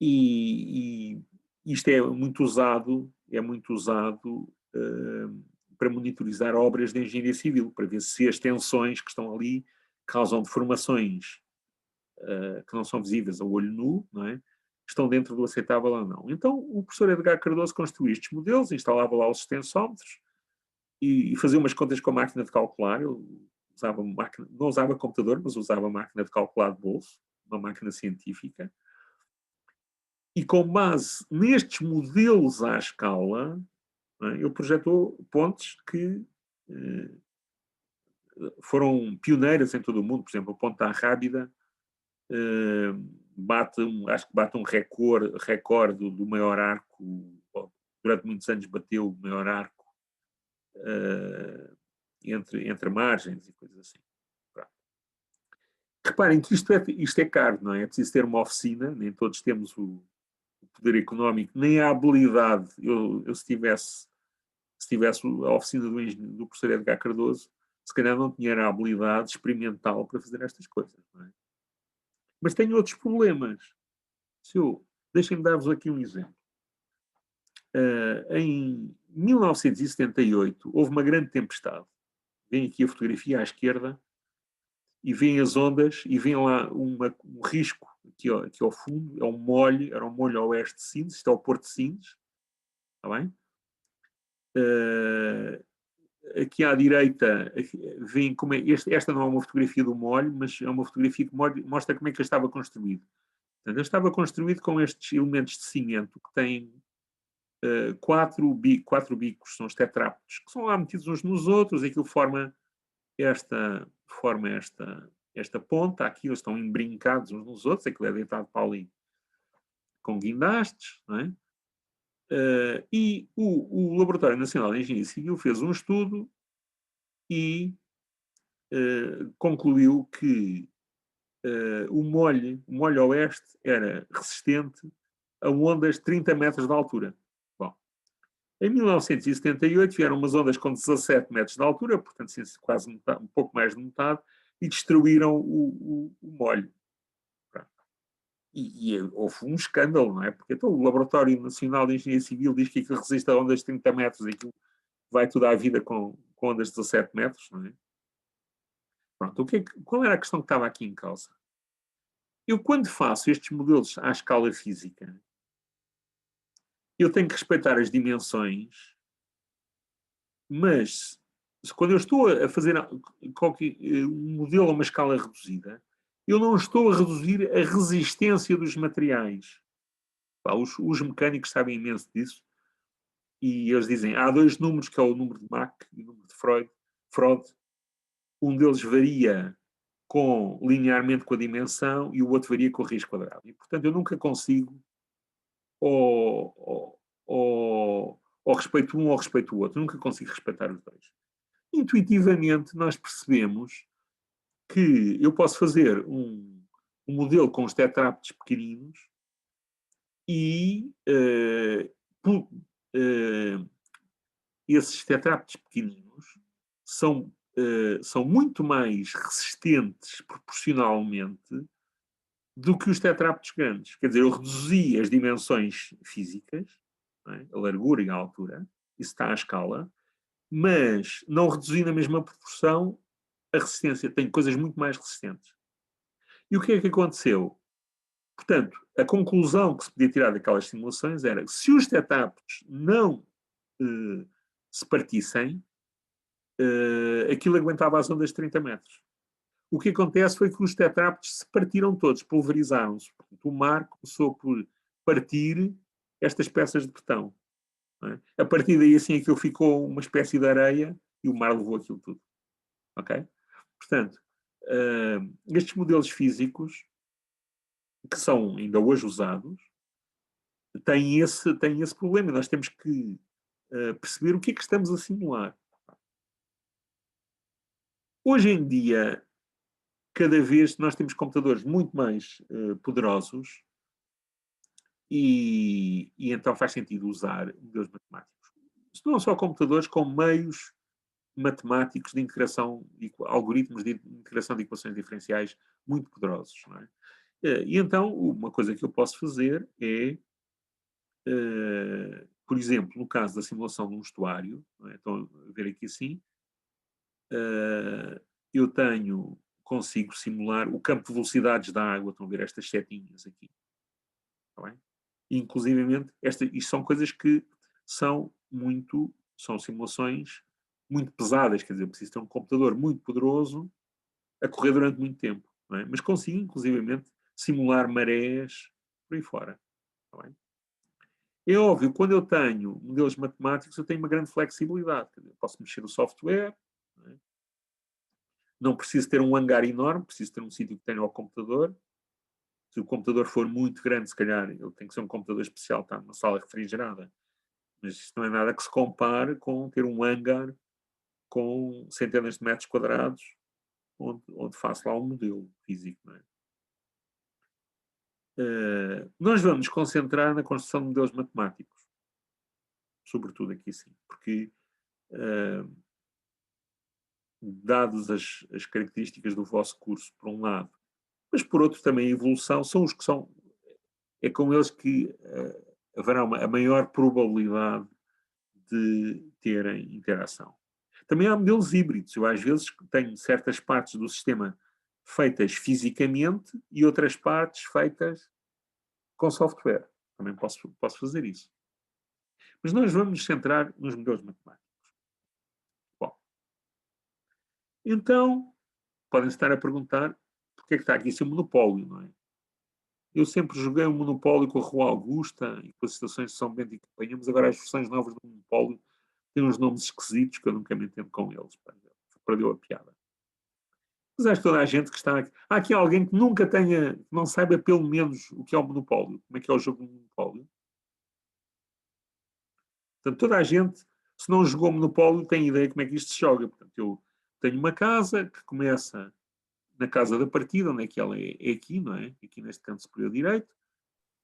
E isto é muito usado para monitorizar obras de engenharia civil, para ver se as tensões que estão ali causam deformações que não são visíveis ao olho nu, não é? Estão dentro do aceitável ou não. Então, o professor Edgar Cardoso construiu estes modelos, instalava lá os extensómetros e fazia umas contas com a máquina de calcular. Eu não usava computador, mas usava a máquina de calcular de bolso, uma máquina científica. E com base nestes modelos à escala, ele projetou pontes que foram pioneiras em todo o mundo. Por exemplo, a ponte da Rábida acho que bate um recorde do maior arco. Durante muitos anos bateu o maior arco entre margens e coisas assim. Pronto. Reparem que isto é caro, não é? É preciso ter uma oficina, nem todos temos o poder económico, nem a habilidade. Eu se tivesse a oficina do professor Edgar Cardoso, se calhar não tinha a habilidade experimental para fazer estas coisas, não é? Mas tenho outros problemas. Deixem-me dar-vos aqui um exemplo. Em 1978, houve uma grande tempestade. Vem aqui a fotografia à esquerda e vêm as ondas e vem lá um risco aqui ao fundo. Era um molho a oeste de Sines, isto é o Porto de Sines. Está bem? Aqui à direita, vem como esta não é uma fotografia do molho, mas é uma fotografia que mostra como é que ele estava construído. Portanto, ele estava construído com estes elementos de cimento que têm 4 bicos, são os tetrápodes, que são lá metidos uns nos outros, e aquilo forma esta ponta. Aqui eles estão embrincados uns nos outros, aquilo é deitado para ali com guindastes, não é? E o Laboratório Nacional de Engenharia Civil fez um estudo e concluiu que o molho oeste era resistente a ondas de 30 metros de altura. Bom, em 1978 vieram umas ondas com 17 metros de altura, portanto quase metade, um pouco mais de metade, e destruíram o molho. E houve um escândalo, não é? Porque então o Laboratório Nacional de Engenharia Civil diz que aquilo resiste a ondas de 30 metros e aquilo vai toda a vida com ondas de 17 metros, não é? Pronto, qual era a questão que estava aqui em causa? Eu, quando faço estes modelos à escala física, eu tenho que respeitar as dimensões, mas quando eu estou a fazer um modelo a uma escala reduzida, eu não estou a reduzir a resistência dos materiais. Os mecânicos sabem imenso disso. E eles dizem, há 2 números, que é o número de Mach e o número de Freud. Um deles varia linearmente com a dimensão e o outro varia com a raiz quadrada. E, portanto, eu nunca consigo ou respeito um ou respeito o outro. Eu nunca consigo respeitar os dois. Intuitivamente, nós percebemos que eu posso fazer um modelo com os tetrápodes pequeninos e esses tetrápodes pequeninos são muito mais resistentes proporcionalmente do que os tetrápodes grandes. Quer dizer, eu reduzi as dimensões físicas, não é? A largura e a altura, isso está à escala, mas não reduzi na mesma proporção a resistência. Tenho coisas muito mais resistentes. E o que é que aconteceu? Portanto, a conclusão que se podia tirar daquelas simulações era que se os tetrápodes não se partissem, aquilo aguentava as ondas de 30 metros. O que acontece foi que os tetrápodes se partiram todos, pulverizaram-se. O mar começou por partir estas peças de betão. Não é? A partir daí, assim, aquilo ficou uma espécie de areia e o mar levou aquilo tudo. Ok? Portanto, estes modelos físicos, que são ainda hoje usados, têm esse problema. Nós temos que perceber o que é que estamos a simular. Hoje em dia, cada vez nós temos computadores muito mais poderosos e então faz sentido usar modelos matemáticos. Isto não só computadores, como meios matemáticos de integração, algoritmos de integração de equações diferenciais muito poderosos. Não é? E então, uma coisa que eu posso fazer é, por exemplo, no caso da simulação de um estuário, não é? Então, a ver aqui assim, eu consigo simular o campo de velocidades da água. Estão a ver estas setinhas aqui. Está bem? E, inclusivamente, isto são coisas que são simulações muito pesadas, quer dizer, preciso ter um computador muito poderoso a correr durante muito tempo. Não é? Mas consigo, inclusivamente, simular marés por aí fora. Está bem? É óbvio, quando eu tenho modelos matemáticos, eu tenho uma grande flexibilidade. Quer dizer, posso mexer o software, não preciso ter um hangar enorme, preciso ter um sítio que tenha ao computador. Se o computador for muito grande, se calhar ele tem que ser um computador especial, está numa sala refrigerada. Mas isto não é nada que se compare com ter um hangar com centenas de metros quadrados, onde faço lá um modelo físico. Não é? Nós vamos nos concentrar na construção de modelos matemáticos. Sobretudo aqui sim. Porque, dadas as características do vosso curso, por um lado, mas por outro também a evolução, são os que são... É com eles que haverá a maior probabilidade de terem interação. Também há modelos híbridos. Eu, às vezes, tenho certas partes do sistema feitas fisicamente e outras partes feitas com software. Também posso fazer isso. Mas nós vamos nos centrar nos modelos matemáticos. Bom, então, podem estar a perguntar porque é que está aqui esse monopólio, não é? Eu sempre joguei um monopólio com a Rua Augusta e com as estações de São Bento e Companhia, mas agora as versões novas do monopólio têm uns nomes esquisitos que eu nunca me entendo com eles. Perdeu a piada. Mas acho que toda a gente que está aqui... Há aqui alguém que nunca não saiba pelo menos o que é o monopólio, como é que é o jogo do monopólio. Portanto, toda a gente, se não jogou monopólio, tem ideia como é que isto se joga. Portanto, eu tenho uma casa que começa na casa da partida, onde é que ela é aqui, não é? Aqui neste canto superior direito.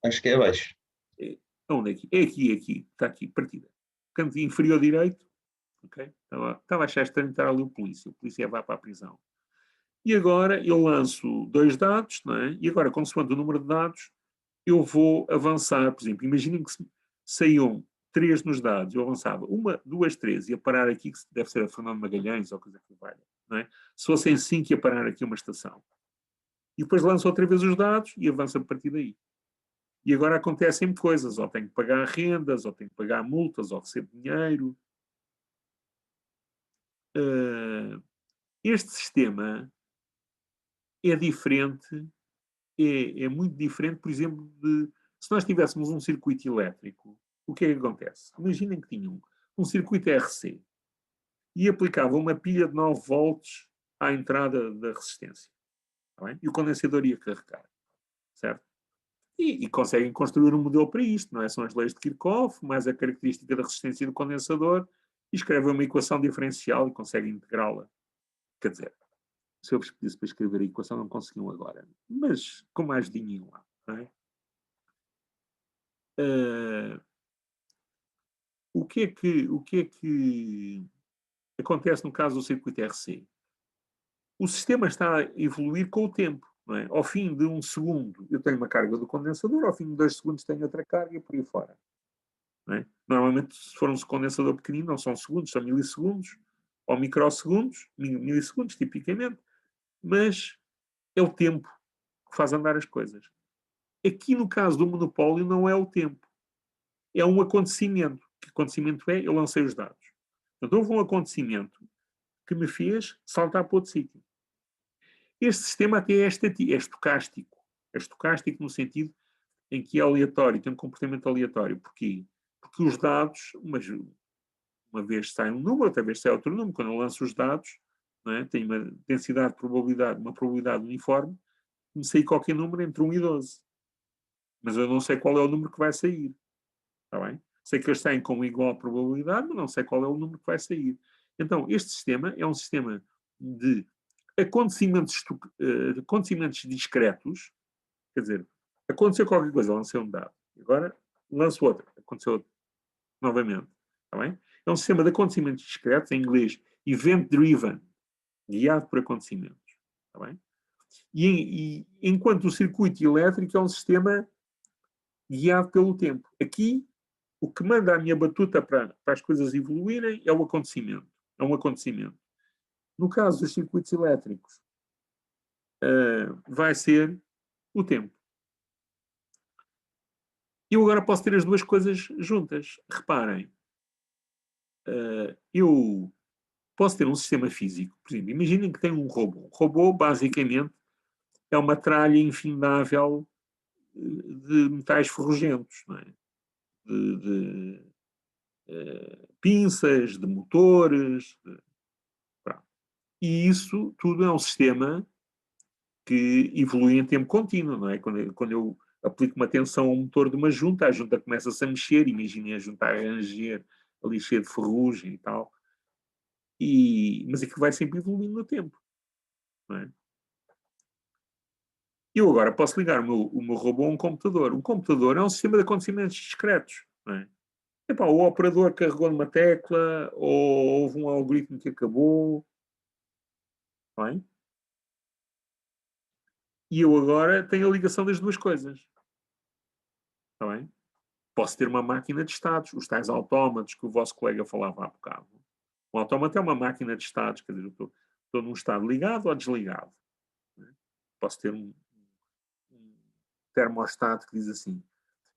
Acho que é abaixo. Onde é aqui? É aqui. Está aqui, partida. Canto inferior direito. Ok? Estava a achar estranho estar ali o polícia vai para a prisão. E agora eu lanço 2 dados, não é? E agora, consoante o número de dados, eu vou avançar. Por exemplo, imaginem que saíam 3 nos dados, eu avançava 1, 2, 3, ia parar aqui, que deve ser a Fernando Magalhães ou coisa que valha, não é? Se fossem 5, ia parar aqui uma estação. E depois lanço outra vez os dados e avanço a partir daí. E agora acontecem coisas, ou tenho que pagar rendas, ou tenho que pagar multas, ou recebo dinheiro. Este sistema é diferente, é muito diferente, por exemplo, se nós tivéssemos um circuito elétrico, o que é que acontece? Imaginem que tinham um circuito RC e aplicava uma pilha de 9 volts à entrada da resistência. Tá bem? E o condensador ia carregar. Certo? E conseguem construir um modelo para isto, não é? São as leis de Kirchhoff, mais a característica da resistência do condensador, e escrevem uma equação diferencial e conseguem integrá-la. Quer dizer, se eu vos pedisse para escrever a equação, não conseguiam agora. Mas com mais dinheiro lá. Não é? o que é que acontece no caso do circuito RC? O sistema está a evoluir com o tempo. Não é? Ao fim de 1 segundo, eu tenho uma carga do condensador, ao fim de 2 segundos tenho outra carga e por aí fora. Não é? Normalmente, se for um condensador pequenino, não são segundos, são milissegundos, ou microsegundos, milissegundos, tipicamente, mas é o tempo que faz andar as coisas. Aqui, no caso do monopólio, não é o tempo. É um acontecimento. Que acontecimento é? Eu lancei os dados. Portanto, houve um acontecimento que me fez saltar para outro sítio. Este sistema até é estocástico. É estocástico no sentido em que é aleatório, tem um comportamento aleatório. Porquê? Porque os dados, uma vez sai um número, outra vez sai outro número. Quando eu lanço os dados, não é? Tem uma densidade de probabilidade, uma probabilidade uniforme, me sair qualquer número entre 1 e 12. Mas eu não sei qual é o número que vai sair. Está bem? Sei que eles saem com igual probabilidade, mas não sei qual é o número que vai sair. Então, este sistema é um sistema de acontecimentos discretos. Quer dizer, aconteceu qualquer coisa, lancei um dado. Agora lanço outro. Aconteceu outro. Novamente. Está bem? É um sistema de acontecimentos discretos, em inglês, event-driven, guiado por acontecimentos. Está bem? E enquanto o circuito elétrico é um sistema guiado pelo tempo. Aqui, o que manda a minha batuta para as coisas evoluírem é o acontecimento. É um acontecimento. No caso dos circuitos elétricos, vai ser o tempo. Eu agora posso ter as duas coisas juntas. Reparem, eu posso ter um sistema físico. Por exemplo, imaginem que tem um robô. Um robô, basicamente, é uma tralha infindável de metais ferrugentos, não é? de pinças, de motores. E isso tudo é um sistema que evolui em tempo contínuo, não é? Quando eu aplico uma tensão ao motor de uma junta, a junta começa-se a mexer, imaginem a junta a ranger, ali cheia de ferrugem e tal. Mas aquilo vai sempre evoluindo no tempo, não é? Eu agora posso ligar o meu robô a um computador. Um computador é um sistema de acontecimentos discretos, não é? Epá, o operador carregou numa tecla, ou houve um algoritmo que acabou, não é? E eu agora tenho a ligação das duas coisas. Está bem? Posso ter uma máquina de estados, os tais autómatos que o vosso colega falava há bocado. Um autómato é uma máquina de estados, quer dizer, eu estou num estado ligado ou desligado. Né? Posso ter um termostato que diz assim,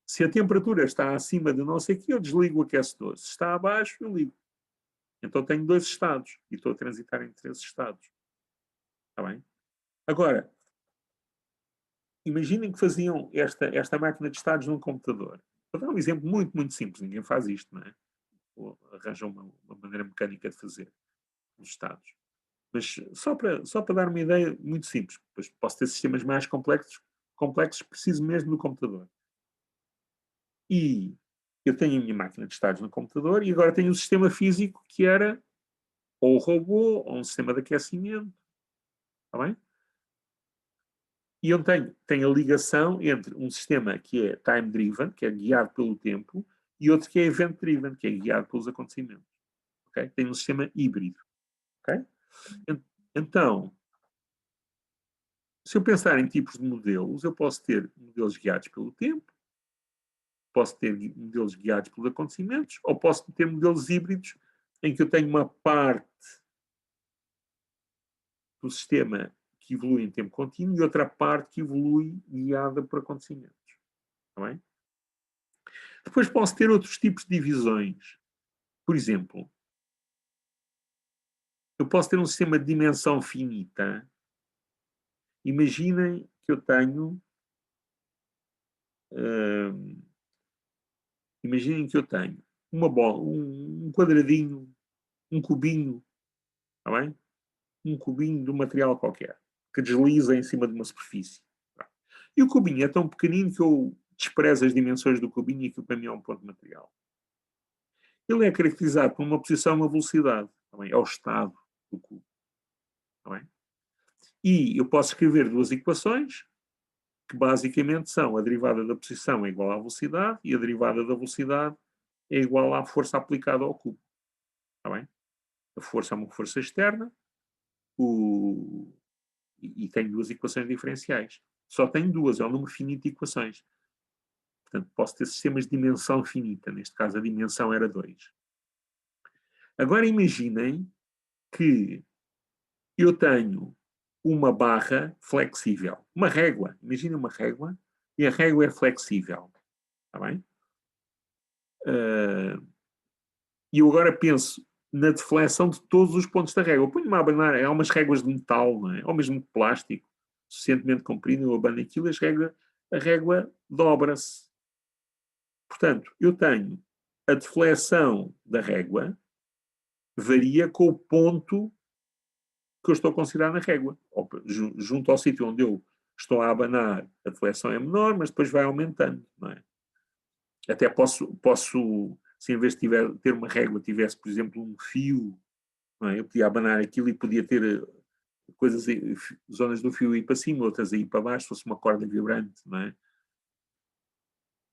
se a temperatura está acima de não sei o que, eu desligo o aquecedor. Se está abaixo, eu ligo. Então tenho 2 estados e estou a transitar entre esses estados. Está bem? Agora, imaginem que faziam esta máquina de estados num computador. Vou dar um exemplo muito, muito simples. Ninguém faz isto, não é? Ou arranjam uma maneira mecânica de fazer os estados. Mas só para dar uma ideia muito simples. Depois posso ter sistemas mais complexos, preciso mesmo do computador. E eu tenho a minha máquina de estados no computador e agora tenho um sistema físico que era ou o robô ou um sistema de aquecimento. Está bem? E eu tenho a ligação entre um sistema que é time-driven, que é guiado pelo tempo, e outro que é event-driven, que é guiado pelos acontecimentos. Okay? Tem um sistema híbrido. Okay? Então, se eu pensar em tipos de modelos, eu posso ter modelos guiados pelo tempo, posso ter modelos guiados pelos acontecimentos, ou posso ter modelos híbridos em que eu tenho uma parte do sistema que evolui em tempo contínuo e outra parte que evolui guiada por acontecimentos. Está bem? Depois posso ter outros tipos de divisões. Por exemplo, eu posso ter um sistema de dimensão finita. Imaginem que eu tenho uma bola, um quadradinho, um cubinho, está bem? Um cubinho de um material qualquer, que desliza em cima de uma superfície. E o cubinho é tão pequenino que eu desprezo as dimensões do cubinho e aquilo para mim é um ponto de material. Ele é caracterizado por uma posição e uma velocidade. Tá bem? É o estado do cubo. Tá bem? E eu posso escrever 2 equações que basicamente são a derivada da posição é igual à velocidade e a derivada da velocidade é igual à força aplicada ao cubo. Está bem? A força é uma força externa e tem duas equações diferenciais. Só tem duas, é um número finito de equações. Portanto, posso ter sistemas de dimensão finita. Neste caso, a dimensão era 2. Agora imaginem que eu tenho uma barra flexível. Uma régua. Imaginem uma régua e a régua é flexível. Está bem? E eu agora penso na deflexão de todos os pontos da régua. Eu ponho-me a abanar, há umas réguas de metal, não é? Ou mesmo de plástico, suficientemente comprido, eu abano aquilo, a régua dobra-se. Portanto, eu tenho a deflexão da régua varia com o ponto que eu estou a considerar na régua. Junto ao sítio onde eu estou a abanar, a deflexão é menor, mas depois vai aumentando, não é? Até posso se em vez de ter uma régua, tivesse, por exemplo, um fio, não é? Eu podia abanar aquilo e podia ter coisas, zonas do fio ir para cima, outras aí para baixo, se fosse uma corda vibrante, não é?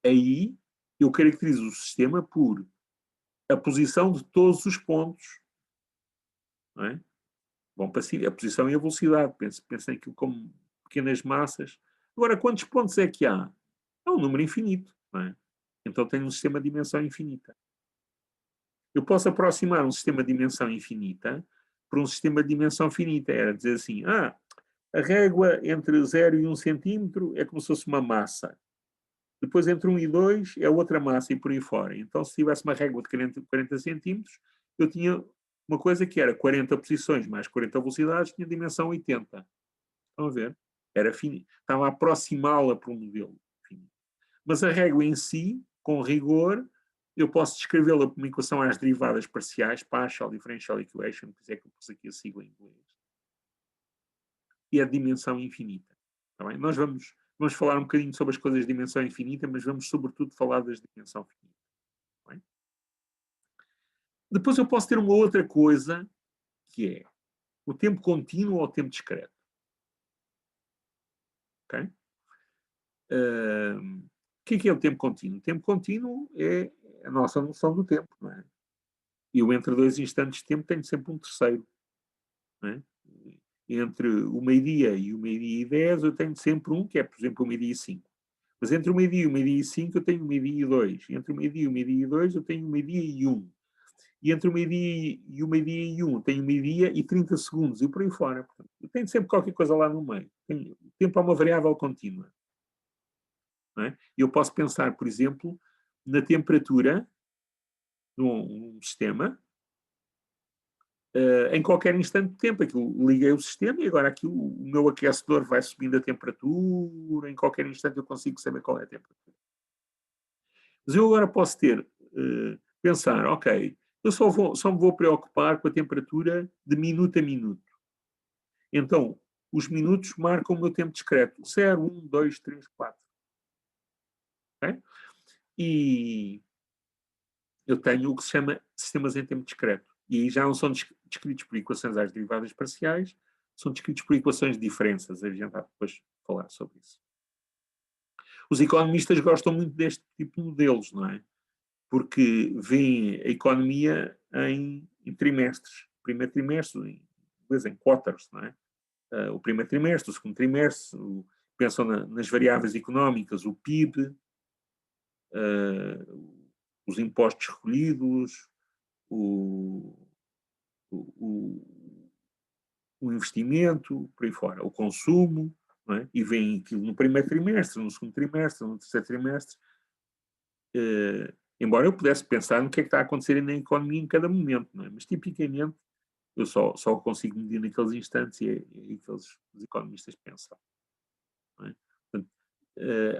Aí eu caracterizo o sistema por a posição de todos os pontos, não é? Vão para cima, a posição e a velocidade, pensem aquilo como pequenas massas. Agora, quantos pontos é que há? É um número infinito, não é? Então tenho um sistema de dimensão infinita. Eu posso aproximar um sistema de dimensão infinita por um sistema de dimensão finita. Era dizer assim, a régua entre 0 e 1 centímetro é como se fosse uma massa. Depois entre 1 e 2 é outra massa e por aí fora. Então se tivesse uma régua de 40 centímetros, eu tinha uma coisa que era 40 posições mais 40 velocidades, tinha dimensão 80. Estão a ver? Era finito. Estava a aproximá-la para um modelo finito. Mas a régua em si, com rigor, eu posso descrevê-la por uma equação às derivadas parciais, partial differential equation, por isso é que eu pus aqui a sigla em inglês. E a dimensão infinita. Tá bem? Nós vamos falar um bocadinho sobre as coisas de dimensão infinita, mas vamos sobretudo falar das de dimensão finita. Tá bem? Depois eu posso ter uma outra coisa, que é o tempo contínuo ou o tempo discreto. Ok? O que é o tempo contínuo? O tempo contínuo é a nossa noção do tempo, não é? Eu entre dois instantes de tempo tenho sempre um terceiro, não é? Entre o meio-dia e o meio-dia e 10 eu tenho sempre um, que é, por exemplo, o meio-dia e 5. Mas entre o meio-dia e o meio-dia e 5 eu tenho o meio-dia e 2. Entre o meio-dia e o meio-dia e 2 eu tenho o meio-dia e 1. E entre o meio-dia e o meio-dia e 1 eu tenho o meio-dia e 30 segundos e por aí fora. Portanto, eu tenho sempre qualquer coisa lá no meio. O tempo é uma variável contínua. Não é? Eu posso pensar, por exemplo, na temperatura de um sistema em qualquer instante de tempo. Aquilo, liguei o sistema e agora aqui o meu aquecedor vai subindo a temperatura, em qualquer instante eu consigo saber qual é a temperatura. Mas eu agora posso pensar, ok, eu só me vou preocupar com a temperatura de minuto a minuto. Então, os minutos marcam o meu tempo discreto. 0, 1, 2, 3, 4. Okay? E eu tenho o que se chama sistemas em tempo discreto. E aí já não são descritos por equações às derivadas parciais, são descritos por equações de diferenças. A gente vai depois falar sobre isso. Os economistas gostam muito deste tipo de modelos, não é? Porque veem a economia em trimestres. O primeiro trimestre, em quarters, não é? O primeiro trimestre, o segundo trimestre, pensam nas variáveis económicas, o PIB, os impostos recolhidos, o investimento, por aí fora, o consumo, não é? E veem aquilo no primeiro trimestre, no segundo trimestre, no terceiro trimestre. Embora eu pudesse pensar no que é que está a acontecer na economia em cada momento, não é? Mas tipicamente eu só consigo medir naqueles instantes e é aqueles os economistas pensam. Não é? Portanto,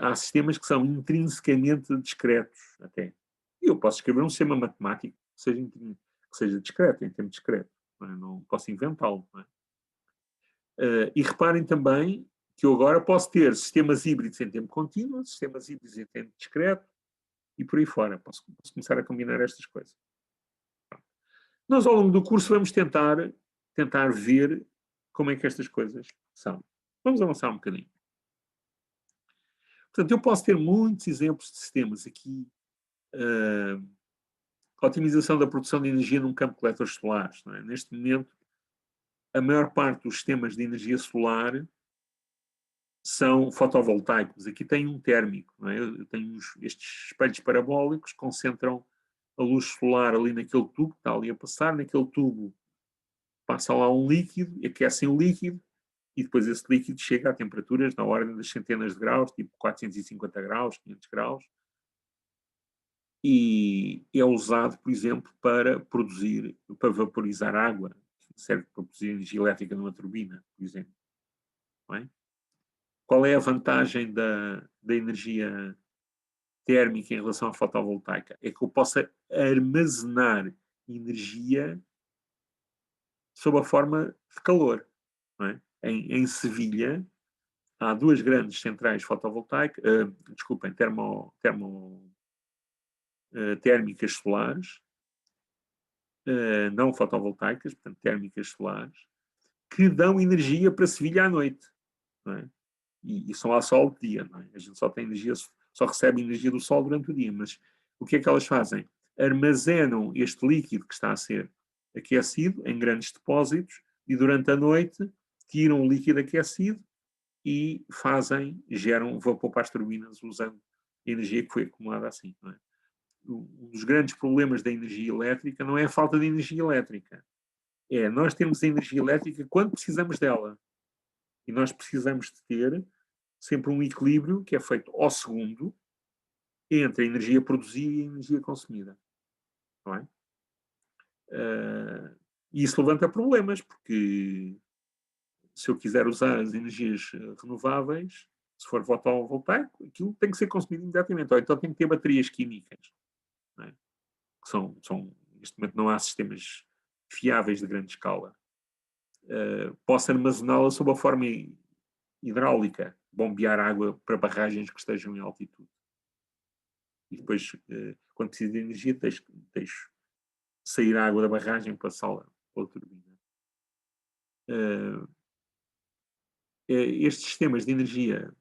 há sistemas que são intrinsecamente discretos até. E eu posso escrever um sistema matemático que seja discreto, em tempo discreto. Não posso inventá-lo. Não é? E reparem também que eu agora posso ter sistemas híbridos em tempo contínuo, sistemas híbridos em tempo discreto e por aí fora. Posso começar a combinar estas coisas. Nós, ao longo do curso, vamos tentar ver como é que estas coisas são. Vamos avançar um bocadinho. Portanto, eu posso ter muitos exemplos de sistemas aqui otimização da produção de energia num campo de coletores solares. Não é? Neste momento, a maior parte dos sistemas de energia solar são fotovoltaicos. Aqui tem um térmico. Não é? Eu tenho estes espelhos parabólicos que concentram a luz solar ali naquele tubo que está ali a passar. Naquele tubo passa lá um líquido, aquecem o líquido, e depois esse líquido chega a temperaturas na ordem das centenas de graus, tipo 450 graus, 500 graus, e é usado, por exemplo, para vaporizar água, serve para produzir energia elétrica numa turbina, por exemplo. Não é? Qual é a vantagem da energia térmica em relação à fotovoltaica? É que eu possa armazenar energia sob a forma de calor. Não é? Em Sevilha, há duas grandes centrais fotovoltaicas, térmicas solares, não fotovoltaicas, portanto térmicas solares, que dão energia para Sevilha à noite. Não é? E são ao sol de dia. Não é? A gente só recebe energia do sol durante o dia, mas o que é que elas fazem? Armazenam este líquido que está a ser aquecido em grandes depósitos e durante a noite tiram o líquido aquecido e geram vapor para as turbinas usando a energia que foi acumulada assim. Não é? Um dos grandes problemas da energia elétrica não é a falta de energia elétrica. É nós temos a energia elétrica quando precisamos dela. E nós precisamos de ter sempre um equilíbrio que é feito ao segundo entre a energia produzida e a energia consumida. Não é? E isso levanta problemas, porque se eu quiser usar as energias renováveis, se for fotovoltaico, aquilo tem que ser consumido imediatamente. Ou então tem que ter baterias químicas. Não é? Neste momento não há sistemas fiáveis de grande escala. Posso armazená-la sob a forma hidráulica, bombear água para barragens que estejam em altitude. E depois, quando preciso de energia, deixo sair a água da barragem para passá-la para a turbina. Estes sistemas de energia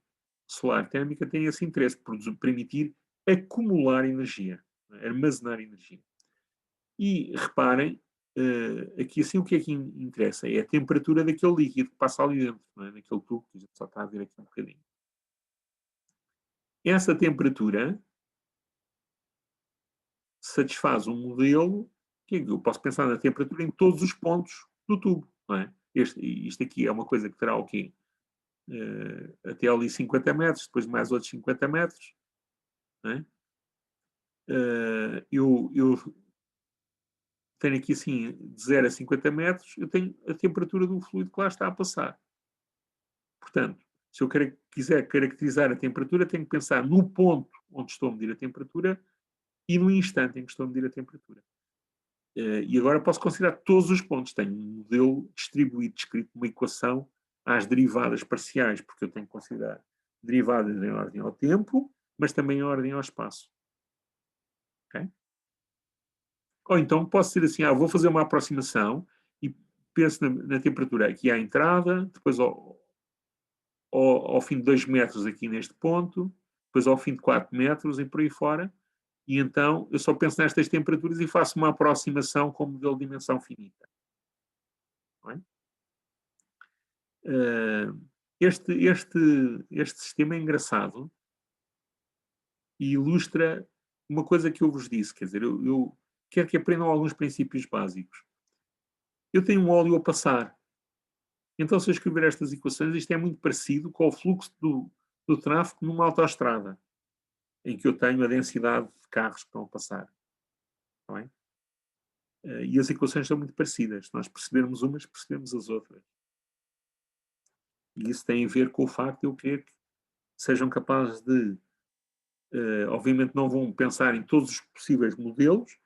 solar térmica têm esse interesse de permitir acumular energia, armazenar energia. E reparem, aqui assim o que é que interessa? É a temperatura daquele líquido que passa ali dentro, não é? Naquele tubo que a gente só está a ver aqui um bocadinho. Essa temperatura satisfaz um modelo que eu posso pensar na temperatura em todos os pontos do tubo. Não é? Isto aqui é uma coisa que terá o quê? Até ali 50 metros, depois mais outros 50 metros. Não é? Eu tenho aqui assim, de 0 a 50 metros, eu tenho a temperatura do fluido que lá está a passar. Portanto, se eu quiser caracterizar a temperatura, tenho que pensar no ponto onde estou a medir a temperatura e no instante em que estou a medir a temperatura. E agora posso considerar todos os pontos. Tenho um modelo distribuído, descrito numa equação às derivadas parciais, porque eu tenho que considerar derivadas em ordem ao tempo, mas também em ordem ao espaço. Okay? Ou então posso dizer assim, vou fazer uma aproximação e penso na temperatura aqui à entrada, depois ao fim de 2 metros aqui neste ponto, depois ao fim de 4 metros e por aí fora. E então eu só penso nestas temperaturas e faço uma aproximação com o modelo de dimensão finita. Não é? Este sistema é engraçado e ilustra uma coisa que eu vos disse. Quer dizer, eu quero que aprendam alguns princípios básicos. Eu tenho um óleo a passar. Então, se eu escrever estas equações, isto é muito parecido com o fluxo do tráfego numa autoestrada, em que eu tenho a densidade de carros que estão a passar. Não é? E as equações são muito parecidas. Se nós percebermos umas, percebemos as outras. E isso tem a ver com o facto de eu querer que sejam capazes de... obviamente não vão pensar em todos os possíveis modelos,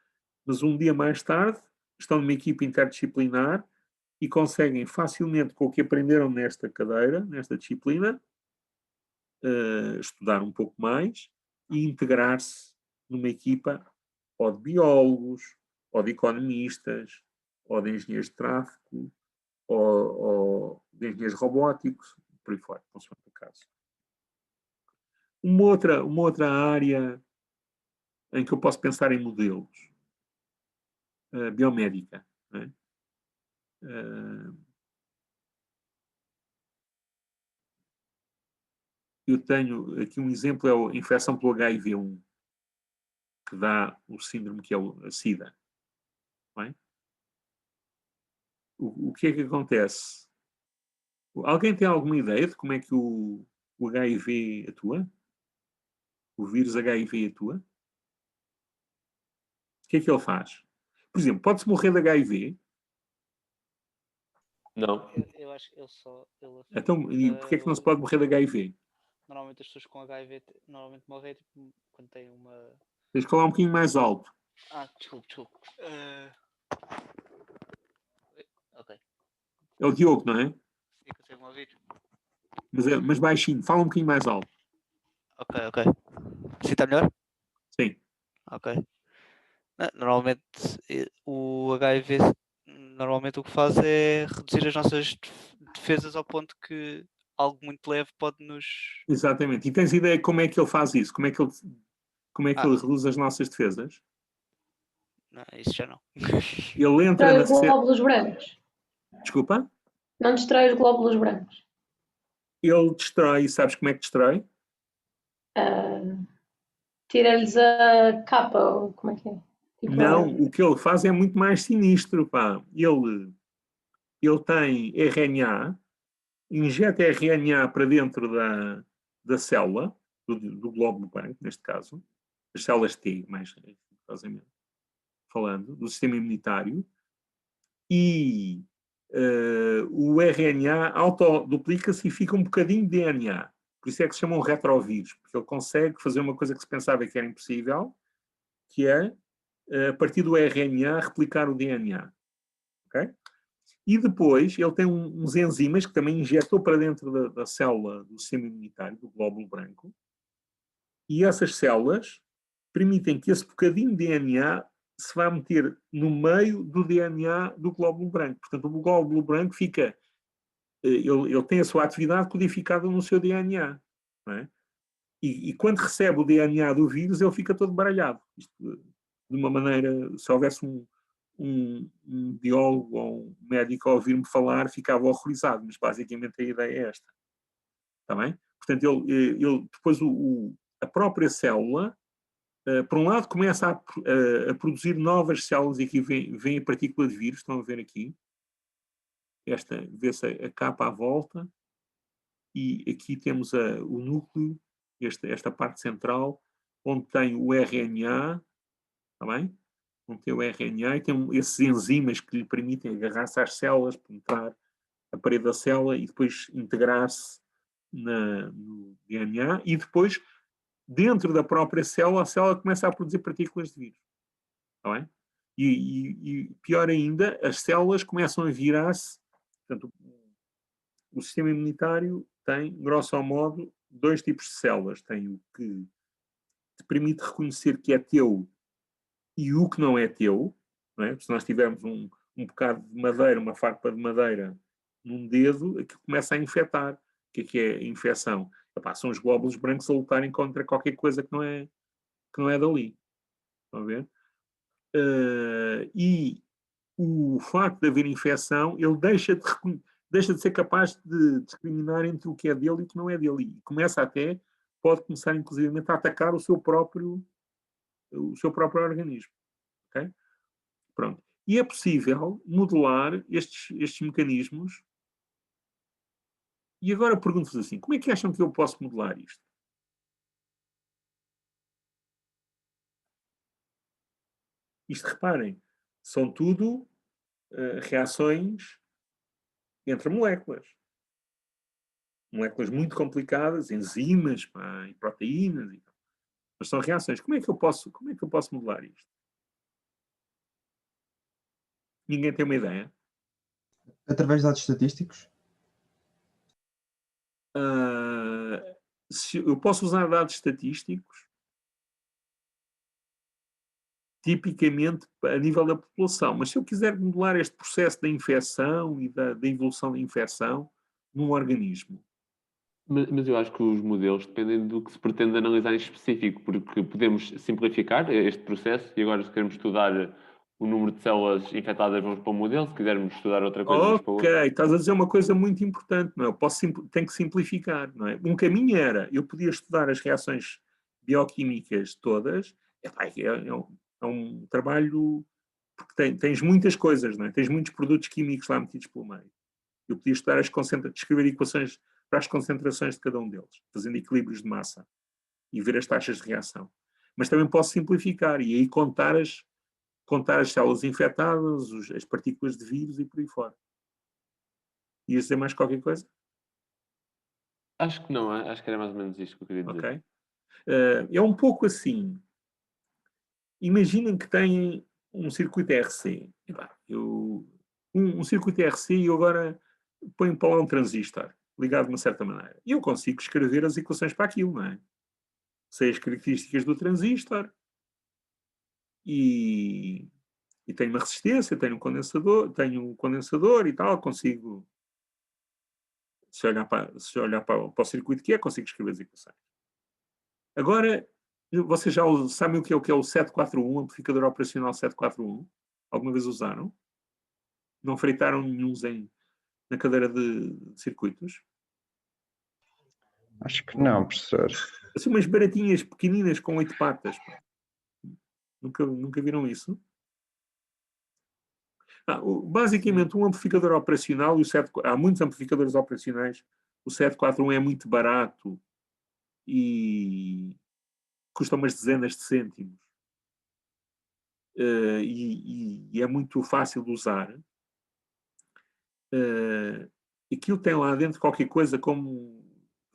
mas um dia mais tarde estão numa equipe interdisciplinar e conseguem facilmente, com o que aprenderam nesta cadeira, nesta disciplina, estudar um pouco mais e integrar-se numa equipa ou de biólogos, ou de economistas, ou de engenheiros de tráfego, ou de engenheiros robóticos, por aí fora, consoante o caso. Uma outra área em que eu posso pensar em modelos biomédica. Não é? Uh, eu tenho aqui um exemplo, é a infecção pelo HIV-1, que dá o síndrome que é a SIDA. Não é? O que é que acontece? Alguém tem alguma ideia de como é que o HIV atua? O vírus HIV atua? O que é que ele faz? Por exemplo, pode-se morrer de HIV? Não. Eu acho que ele só. Então, e porquê é que não se pode morrer de HIV? Normalmente as pessoas com HIV normalmente morrem tipo, quando têm uma. Tens que falar um bocadinho mais alto. Desculpe. Ok. É o Diogo, não é? Sim, consegue-me ouvir? Mas baixinho, fala um bocadinho mais alto. Ok. Sim, está melhor? Sim. Ok. Normalmente o HIV normalmente o que faz é reduzir as nossas defesas ao ponto que algo muito leve pode nos. Exatamente. E tens ideia como é que ele faz isso? Como é que ele reduz as nossas defesas? Não, isso já não. Ele entra Destrói os glóbulos brancos. Desculpa? Não destrói os glóbulos brancos. Ele destrói, sabes como é que destrói? Tira-lhes a capa, ou como é que é? Tipo, Não, o que ele faz é muito mais sinistro, pá. Ele tem RNA, injeta RNA para dentro da célula, do glóbulo branco, neste caso, as células T, mais falando, do sistema imunitário, e o RNA autoduplica-se e fica um bocadinho de DNA. Por isso é que se chama um retrovírus, porque ele consegue fazer uma coisa que se pensava que era impossível, que é, a partir do RNA, replicar o DNA. Okay? E depois ele tem uns enzimas que também injetou para dentro da célula do sistema imunitário, do glóbulo branco, e essas células permitem que esse bocadinho de DNA se vá meter no meio do DNA do glóbulo branco. Portanto, o glóbulo branco fica, ele tem a sua atividade codificada no seu DNA. Não é? E quando recebe o DNA do vírus, ele fica todo baralhado. Isto, de uma maneira, se houvesse um biólogo ou um médico a ouvir-me falar, ficava horrorizado, mas basicamente a ideia é esta. Está bem? Portanto, ele depois a própria célula, por um lado, começa a produzir novas células, e aqui vem a partícula de vírus, estão a ver aqui. Esta, vê-se a capa à volta, e aqui temos o núcleo, esta parte central, onde tem o RNA, está bem? Onde tem o RNA e tem esses enzimas que lhe permitem agarrar-se às células, penetrar a parede da célula e depois integrar-se no DNA, e depois, dentro da própria célula, a célula começa a produzir partículas de vírus. Está bem? E pior ainda, as células começam a virar-se. Portanto, o sistema imunitário tem, grosso modo, dois tipos de células. Tem o que te permite reconhecer que é teu e o que não é teu. Não é? Se nós tivermos um bocado de madeira, uma farpa de madeira num dedo, aquilo começa a infectar. O que é a infecção? Epá, são os glóbulos brancos a lutarem contra qualquer coisa que não é dali. Estão a ver? E o facto de haver infecção, ele deixa de ser capaz de discriminar entre o que é dele e o que não é dele. E pode começar inclusivamente a atacar o seu próprio organismo. Okay? Pronto. E é possível modelar estes mecanismos. E agora pergunto-vos assim, como é que acham que eu posso modelar isto? Isto, reparem, são tudo reações entre moléculas. Moléculas muito complicadas, enzimas e proteínas. Mas são reações. Como é que eu posso modelar isto? Ninguém tem uma ideia? Através de dados estatísticos? Eu posso usar dados estatísticos tipicamente a nível da população, mas se eu quiser modelar este processo da infecção e da evolução da infecção num organismo. Mas eu acho que os modelos dependem do que se pretende analisar em específico, porque podemos simplificar este processo e agora, se queremos estudar o número de células infectadas, vamos para um modelo. Se quisermos estudar outra coisa, vamos para outro. Ok, estás a dizer uma coisa muito importante, não é? Tenho que simplificar, não é? Um caminho era, eu podia estudar as reações bioquímicas todas, é um trabalho, porque tens muitas coisas, não é? Tens muitos produtos químicos lá metidos pelo meio. Eu podia estudar descrever equações para as concentrações de cada um deles, fazendo equilíbrios de massa e ver as taxas de reação. Mas também posso simplificar e aí contar as células infectadas, as partículas de vírus e por aí fora. Ias dizer mais qualquer coisa? Acho que não, acho que era mais ou menos isto que eu queria dizer. Ok. É um pouco assim. Imaginem que têm um circuito RC. Um circuito RC e eu agora ponho para lá um transistor ligado de uma certa maneira. E eu consigo escrever as equações para aquilo, não é? Sei as características do transistor e tenho uma resistência, tenho um condensador e tal, consigo, se olhar para o circuito que consigo escrever as equações. Agora, vocês já sabem o que é o 741, amplificador operacional 741? Alguma vez usaram? Não freitaram nenhum na cadeira de circuitos? Acho que não, professor. Assim, umas baratinhas pequeninas com 8 patas. Nunca viram isso? Basicamente, um amplificador operacional, há muitos amplificadores operacionais, o 741 é muito barato e custa umas dezenas de cêntimos. E é muito fácil de usar. Aquilo tem lá dentro qualquer coisa como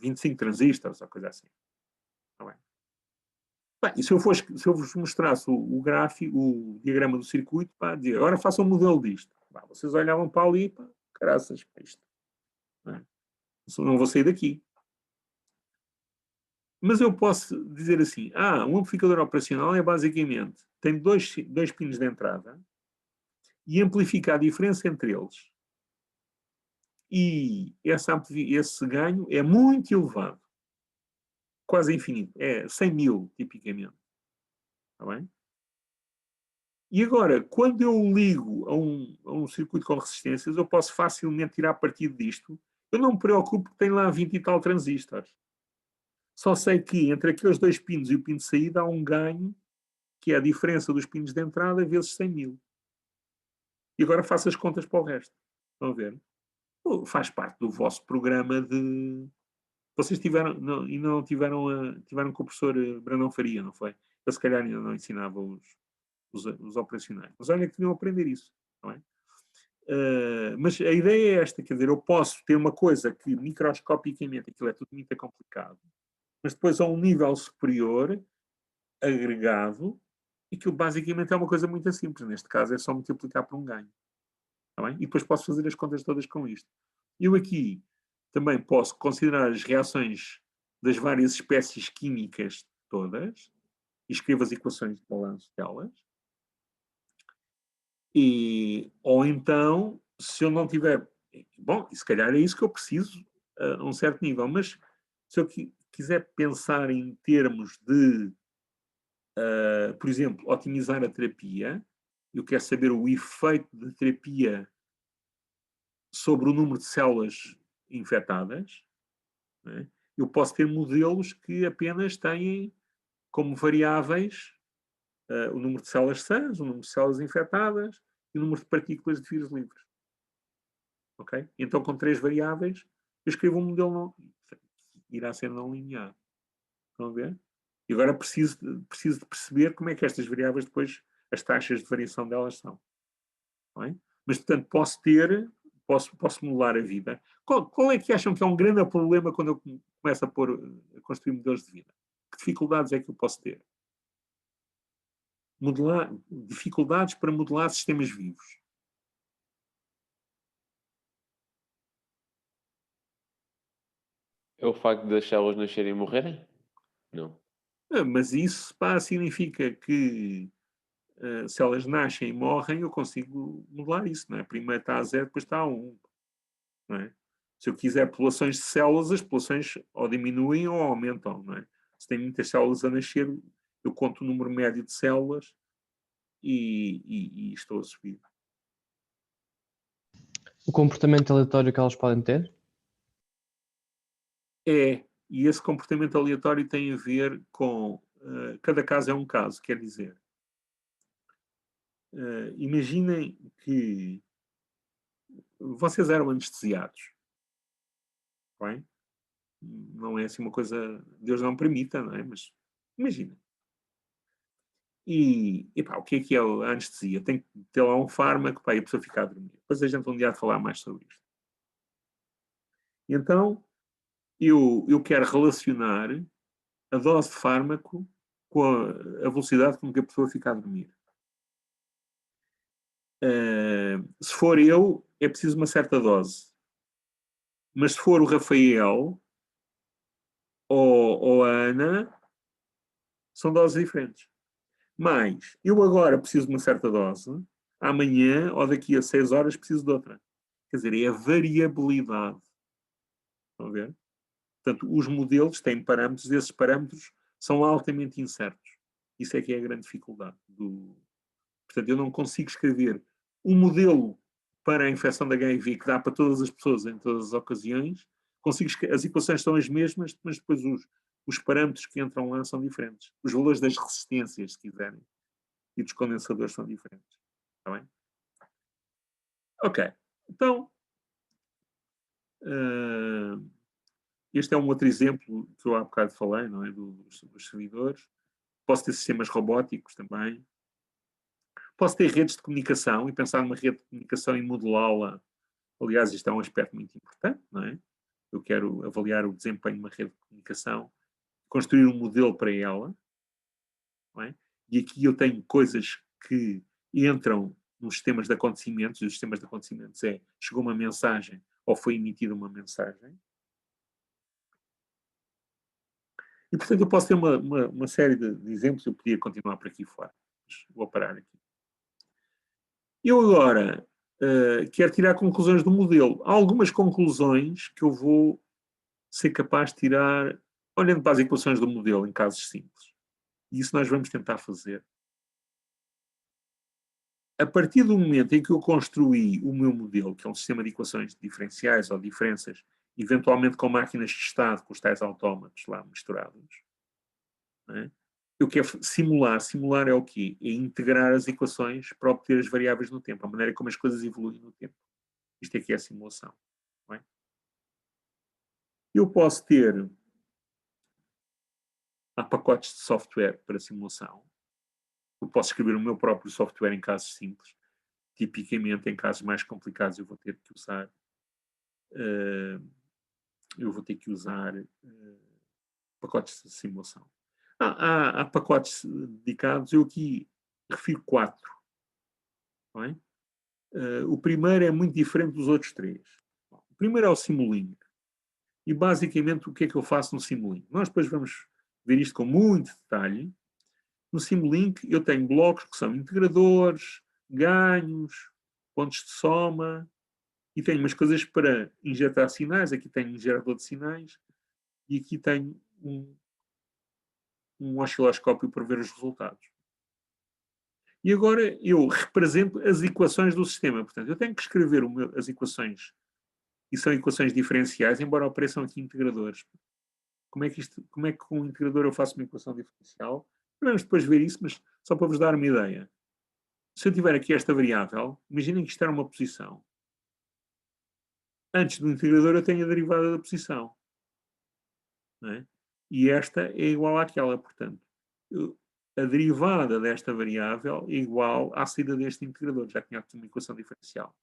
25 transistores ou coisa assim. Tá bem. E se eu vos mostrasse o gráfico, o diagrama do circuito, dizer, agora façam um modelo disto. Vocês olhavam para ali, caraças, para isto. Não vou sair daqui. Mas eu posso dizer assim, um amplificador operacional é basicamente, tem dois pinos de entrada e amplifica a diferença entre eles. E esse ganho é muito elevado. Quase infinito. É 100.000, tipicamente. Está bem? E agora, quando eu ligo a um circuito com resistências, eu posso facilmente tirar partido disto. Eu não me preocupo que tem lá 20 e tal transistores. Só sei que entre aqueles dois pinos e o pino de saída há um ganho, que é a diferença dos pinos de entrada vezes 100.000. E agora faço as contas para o resto. Estão a ver? Faz parte do vosso programa de... Vocês ainda não tiveram com o professor Brandão Faria, não foi? Eu se calhar ainda não ensinava os operacionais. Mas olha que deviam aprender isso, não é? Mas a ideia é esta, quer dizer, eu posso ter uma coisa que microscopicamente aquilo é tudo muito complicado, mas depois a um nível superior, agregado, aquilo basicamente é uma coisa muito simples. Neste caso é só multiplicar por um ganho. Está bem? E depois posso fazer as contas todas com isto. Eu aqui também posso considerar as reações das várias espécies químicas todas e escrevo as equações de balanço delas. Ou então, se eu não tiver... Bom, e se calhar é isso que eu preciso a um certo nível, mas se eu quiser pensar em termos de, por exemplo, otimizar a terapia, eu quero saber o efeito da terapia sobre o número de células infectadas, né? Eu posso ter modelos que apenas têm como variáveis o número de células sãs, o número de células infectadas e o número de partículas de vírus livres. Ok? Então, com 3 variáveis, eu escrevo um modelo irá ser não linear. Estão a ver? E agora preciso de perceber como é que estas variáveis depois, as taxas de variação delas são. Não é? Mas, portanto, posso modelar a vida. Qual é que acham que é um grande problema quando eu começo a construir modelos de vida? Que dificuldades é que eu posso ter? Dificuldades para modelar sistemas vivos. É o facto das células nascerem e morrerem? Não. Mas isso significa que se elas nascem e morrem, eu consigo modelar isso, não é? Primeiro está a 0, depois está a 1. Não é? Se eu quiser populações de células, as populações ou diminuem ou aumentam, não é? Se tem muitas células a nascer, eu conto o número médio de células e estou a subir. O comportamento aleatório que elas podem ter? E esse comportamento aleatório tem a ver com... cada caso é um caso, quer dizer... imaginem que vocês eram anestesiados. Bem? Não é assim uma coisa... Deus não permita, não é? Mas imaginem. E pá, o que é a anestesia? Tem que ter lá um fármaco para a pessoa ficar a dormir. Depois a gente um dia vai falar mais sobre isto. E então, eu quero relacionar a dose de fármaco com a velocidade com que a pessoa fica a dormir. Se for eu, é preciso uma certa dose. Mas se for o Rafael ou a Ana, são doses diferentes. Mas eu agora preciso de uma certa dose, amanhã ou daqui a 6 horas preciso de outra. Quer dizer, é a variabilidade. Estão a ver? Portanto, os modelos têm parâmetros, esses parâmetros são altamente incertos. Isso é que é a grande dificuldade. Portanto, eu não consigo escrever um modelo para a infecção de HIV que dá para todas as pessoas em todas as ocasiões. As equações são as mesmas, mas depois os parâmetros que entram lá são diferentes. Os valores das resistências, se quiserem, e dos condensadores são diferentes. Está bem? Ok. Então, este é um outro exemplo que eu há bocado falei, não é? Dos servidores. Posso ter sistemas robóticos também. Posso ter redes de comunicação e pensar numa rede de comunicação e modelá-la. Aliás, isto é um aspecto muito importante, não é? Eu quero avaliar o desempenho de uma rede de comunicação, construir um modelo para ela, não é? E aqui eu tenho coisas que entram nos sistemas de acontecimentos, e os sistemas de acontecimentos chegou uma mensagem ou foi emitida uma mensagem. E, portanto, eu posso ter uma série de exemplos, eu podia continuar por aqui fora, mas vou parar aqui. Eu agora quero tirar conclusões do modelo. Há algumas conclusões que eu vou ser capaz de tirar olhando para as equações do modelo em casos simples. E isso nós vamos tentar fazer. A partir do momento em que eu construí o meu modelo, que é um sistema de equações diferenciais ou diferenças, eventualmente com máquinas de estado, com os tais autómatos lá misturados, não é? Eu quero simular. Simular é o quê? É integrar as equações para obter as variáveis no tempo, a maneira como as coisas evoluem no tempo. Isto é que é a simulação. Não é? Eu posso ter... Há pacotes de software para simulação. Eu posso escrever o meu próprio software em casos simples. Tipicamente, em casos mais complicados, eu vou ter que usar... pacotes de simulação. Há pacotes dedicados, eu aqui refiro 4. Não é? O primeiro é muito diferente dos outros 3. O primeiro é o Simulink. E basicamente o que é que eu faço no Simulink? Nós depois vamos ver isto com muito detalhe. No Simulink eu tenho blocos que são integradores, ganhos, pontos de soma, e tenho umas coisas para injetar sinais. Aqui tenho um gerador de sinais e aqui tenho um osciloscópio para ver os resultados. E agora eu represento as equações do sistema. Portanto, eu tenho que escrever as equações, e são equações diferenciais, embora apareçam aqui integradores. Como é que com um integrador eu faço uma equação diferencial? Vamos depois ver isso, mas só para vos dar uma ideia. Se eu tiver aqui esta variável, imaginem que isto era uma posição. Antes do integrador eu tenho a derivada da posição. Não é? E esta é igual àquela, portanto. A derivada desta variável é igual à saída deste integrador. Já tinha aqui uma equação diferencial.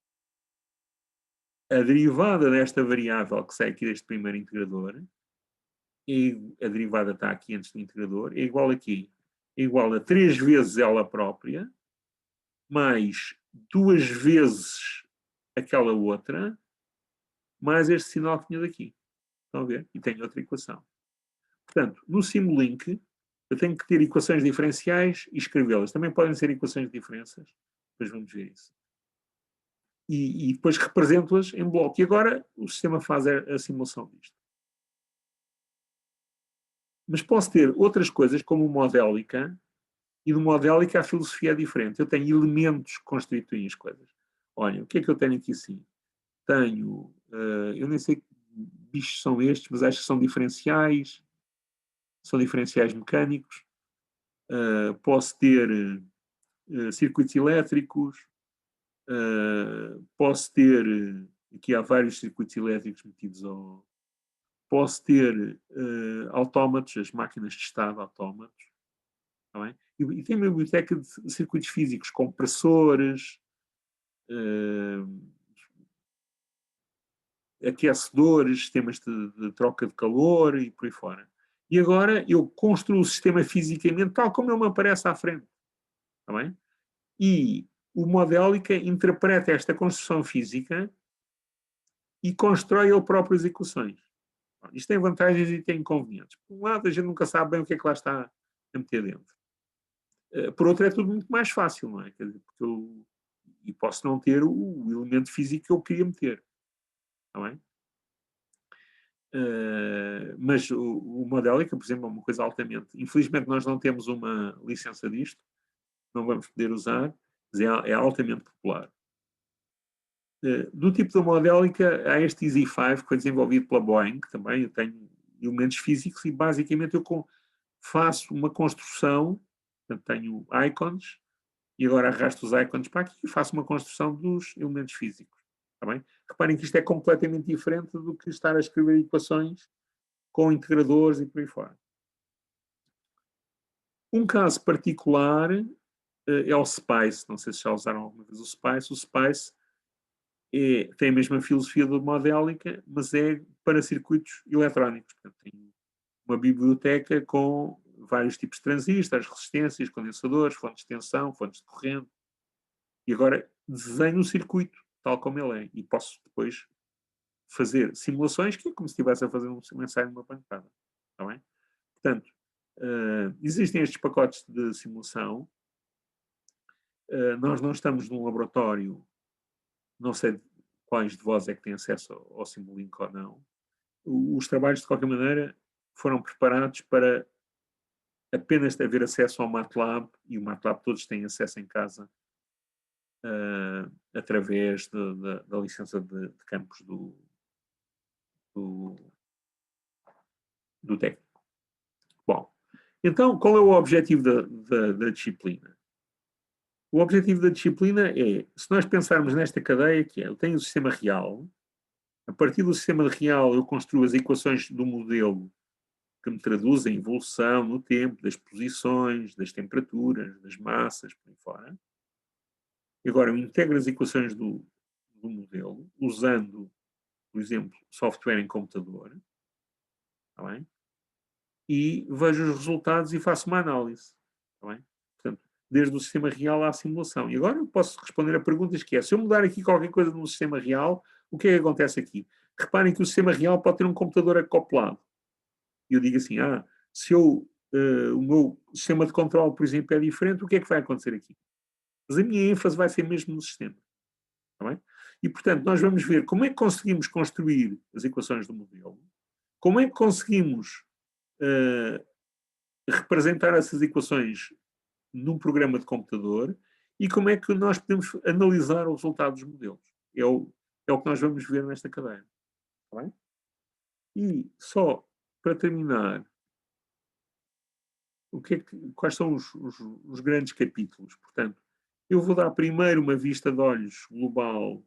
A derivada desta variável que sai aqui deste primeiro integrador, a derivada está aqui antes do integrador, é igual a quê? É igual a 3 vezes ela própria, mais 2 vezes aquela outra, mais este sinal que tinha daqui. Estão a ver? E tenho outra equação. Portanto, no Simulink, eu tenho que ter equações diferenciais e escrevê-las. Também podem ser equações de diferenças. Depois vamos ver isso. E depois represento-as em bloco. E agora o sistema faz a simulação disto. Mas posso ter outras coisas, como o Modelica, E no Modélica a filosofia é diferente. Eu tenho elementos que constituem as coisas. Olha, o que é que eu tenho aqui assim? Tenho, eu nem sei que bichos são estes, mas acho que são diferenciais mecânicos. Posso ter circuitos elétricos, posso ter, aqui há vários circuitos elétricos metidos ao... Posso ter autómatos, as máquinas de estado, autómatos. Tá bem? E tem uma biblioteca de circuitos físicos, compressores, aquecedores, sistemas de troca de calor e por aí fora. E agora eu construo o sistema fisicamente tal como ele me aparece à frente. Tá bem? E o Modélica interpreta esta construção física e constrói ele próprio as equações. Isto tem vantagens e tem inconvenientes. Por um lado, a gente nunca sabe bem o que é que lá está a meter dentro. Por outro, é tudo muito mais fácil, não é? Quer dizer, porque eu posso não ter o elemento físico que eu queria meter. Está bem? Mas o Modélica, por exemplo, é uma coisa altamente... Infelizmente, nós não temos uma licença disto, não vamos poder usar, mas é altamente popular. Do tipo da Modélica, há este EZ5, que foi desenvolvido pela Boeing, que também eu tenho elementos físicos, e basicamente eu faço uma construção, portanto tenho icons, e agora arrasto os icons para aqui e faço uma construção dos elementos físicos. Está bem? Reparem que isto é completamente diferente do que estar a escrever equações com integradores e por aí fora. Um caso particular é o SPICE. Não sei se já usaram alguma vez o SPICE. O SPICE tem a mesma filosofia do Modélica, mas é para circuitos eletrónicos. Portanto, tem uma biblioteca com vários tipos de transistores, resistências, condensadores, fontes de tensão, fontes de corrente. E agora desenho o circuito tal como ele é. E posso depois fazer simulações, que é como se estivesse a fazer um ensaio numa bancada. Está bem? Portanto, existem estes pacotes de simulação. Nós não estamos num laboratório, não sei quais de vós é que têm acesso ao Simulink ou não. Os trabalhos, de qualquer maneira, foram preparados para apenas haver acesso ao MATLAB, e o MATLAB todos têm acesso em casa através da licença de campos do técnico. Bom, então, qual é o objetivo da disciplina? O objetivo da disciplina é, se nós pensarmos nesta cadeia, que é, eu tenho o sistema real, a partir do sistema real eu construo as equações do modelo que me traduzem a evolução no tempo, das posições, das temperaturas, das massas, por aí fora. E agora eu integro as equações do modelo, usando, por exemplo, software em computador, está bem? E vejo os resultados e faço uma análise, está bem? Portanto, desde o sistema real à simulação. E agora eu posso responder a perguntas que é, se eu mudar aqui qualquer coisa no sistema real, o que é que acontece aqui? Reparem que o sistema real pode ter um computador acoplado. E eu digo assim, se o meu sistema de controle, por exemplo, é diferente, o que é que vai acontecer aqui? Mas a minha ênfase vai ser mesmo no sistema. Está bem? E, portanto, nós vamos ver como é que conseguimos construir as equações do modelo, como é que conseguimos representar essas equações num programa de computador e como é que nós podemos analisar o resultado dos modelos. É o que nós vamos ver nesta cadeira. Está bem? E só para terminar, quais são os grandes capítulos? Portanto, eu vou dar primeiro uma vista de olhos global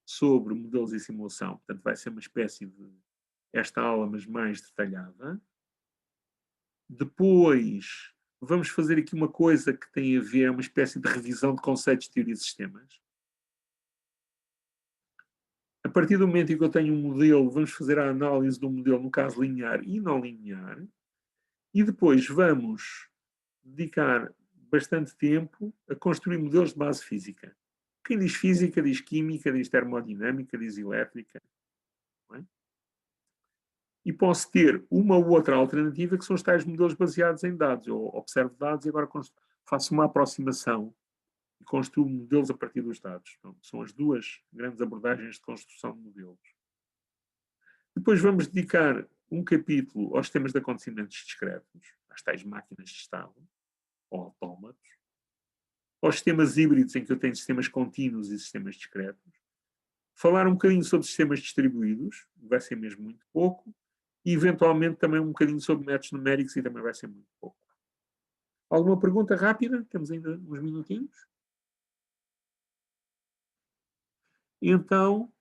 sobre modelos e simulação. Portanto, vai ser uma espécie de esta aula, mas mais detalhada. Depois, vamos fazer aqui uma coisa que tem a ver, uma espécie de revisão de conceitos de teoria de sistemas. A partir do momento em que eu tenho um modelo, vamos fazer a análise do modelo, no caso linear e não linear. E depois vamos dedicar bastante tempo a construir modelos de base física. Quem diz física, diz química, diz termodinâmica, diz elétrica. Não é? E posso ter uma ou outra alternativa que são os tais modelos baseados em dados. Eu observo dados e agora faço uma aproximação e construo modelos a partir dos dados. Então, são as duas grandes abordagens de construção de modelos. Depois vamos dedicar um capítulo aos sistemas de acontecimentos discretos, às tais máquinas de estado. ou autómatos, aos sistemas híbridos, em que eu tenho sistemas contínuos e sistemas discretos, falar um bocadinho sobre sistemas distribuídos, vai ser mesmo muito pouco, e eventualmente também um bocadinho sobre métodos numéricos, e também vai ser muito pouco. Alguma pergunta rápida? Temos ainda uns minutinhos. Então,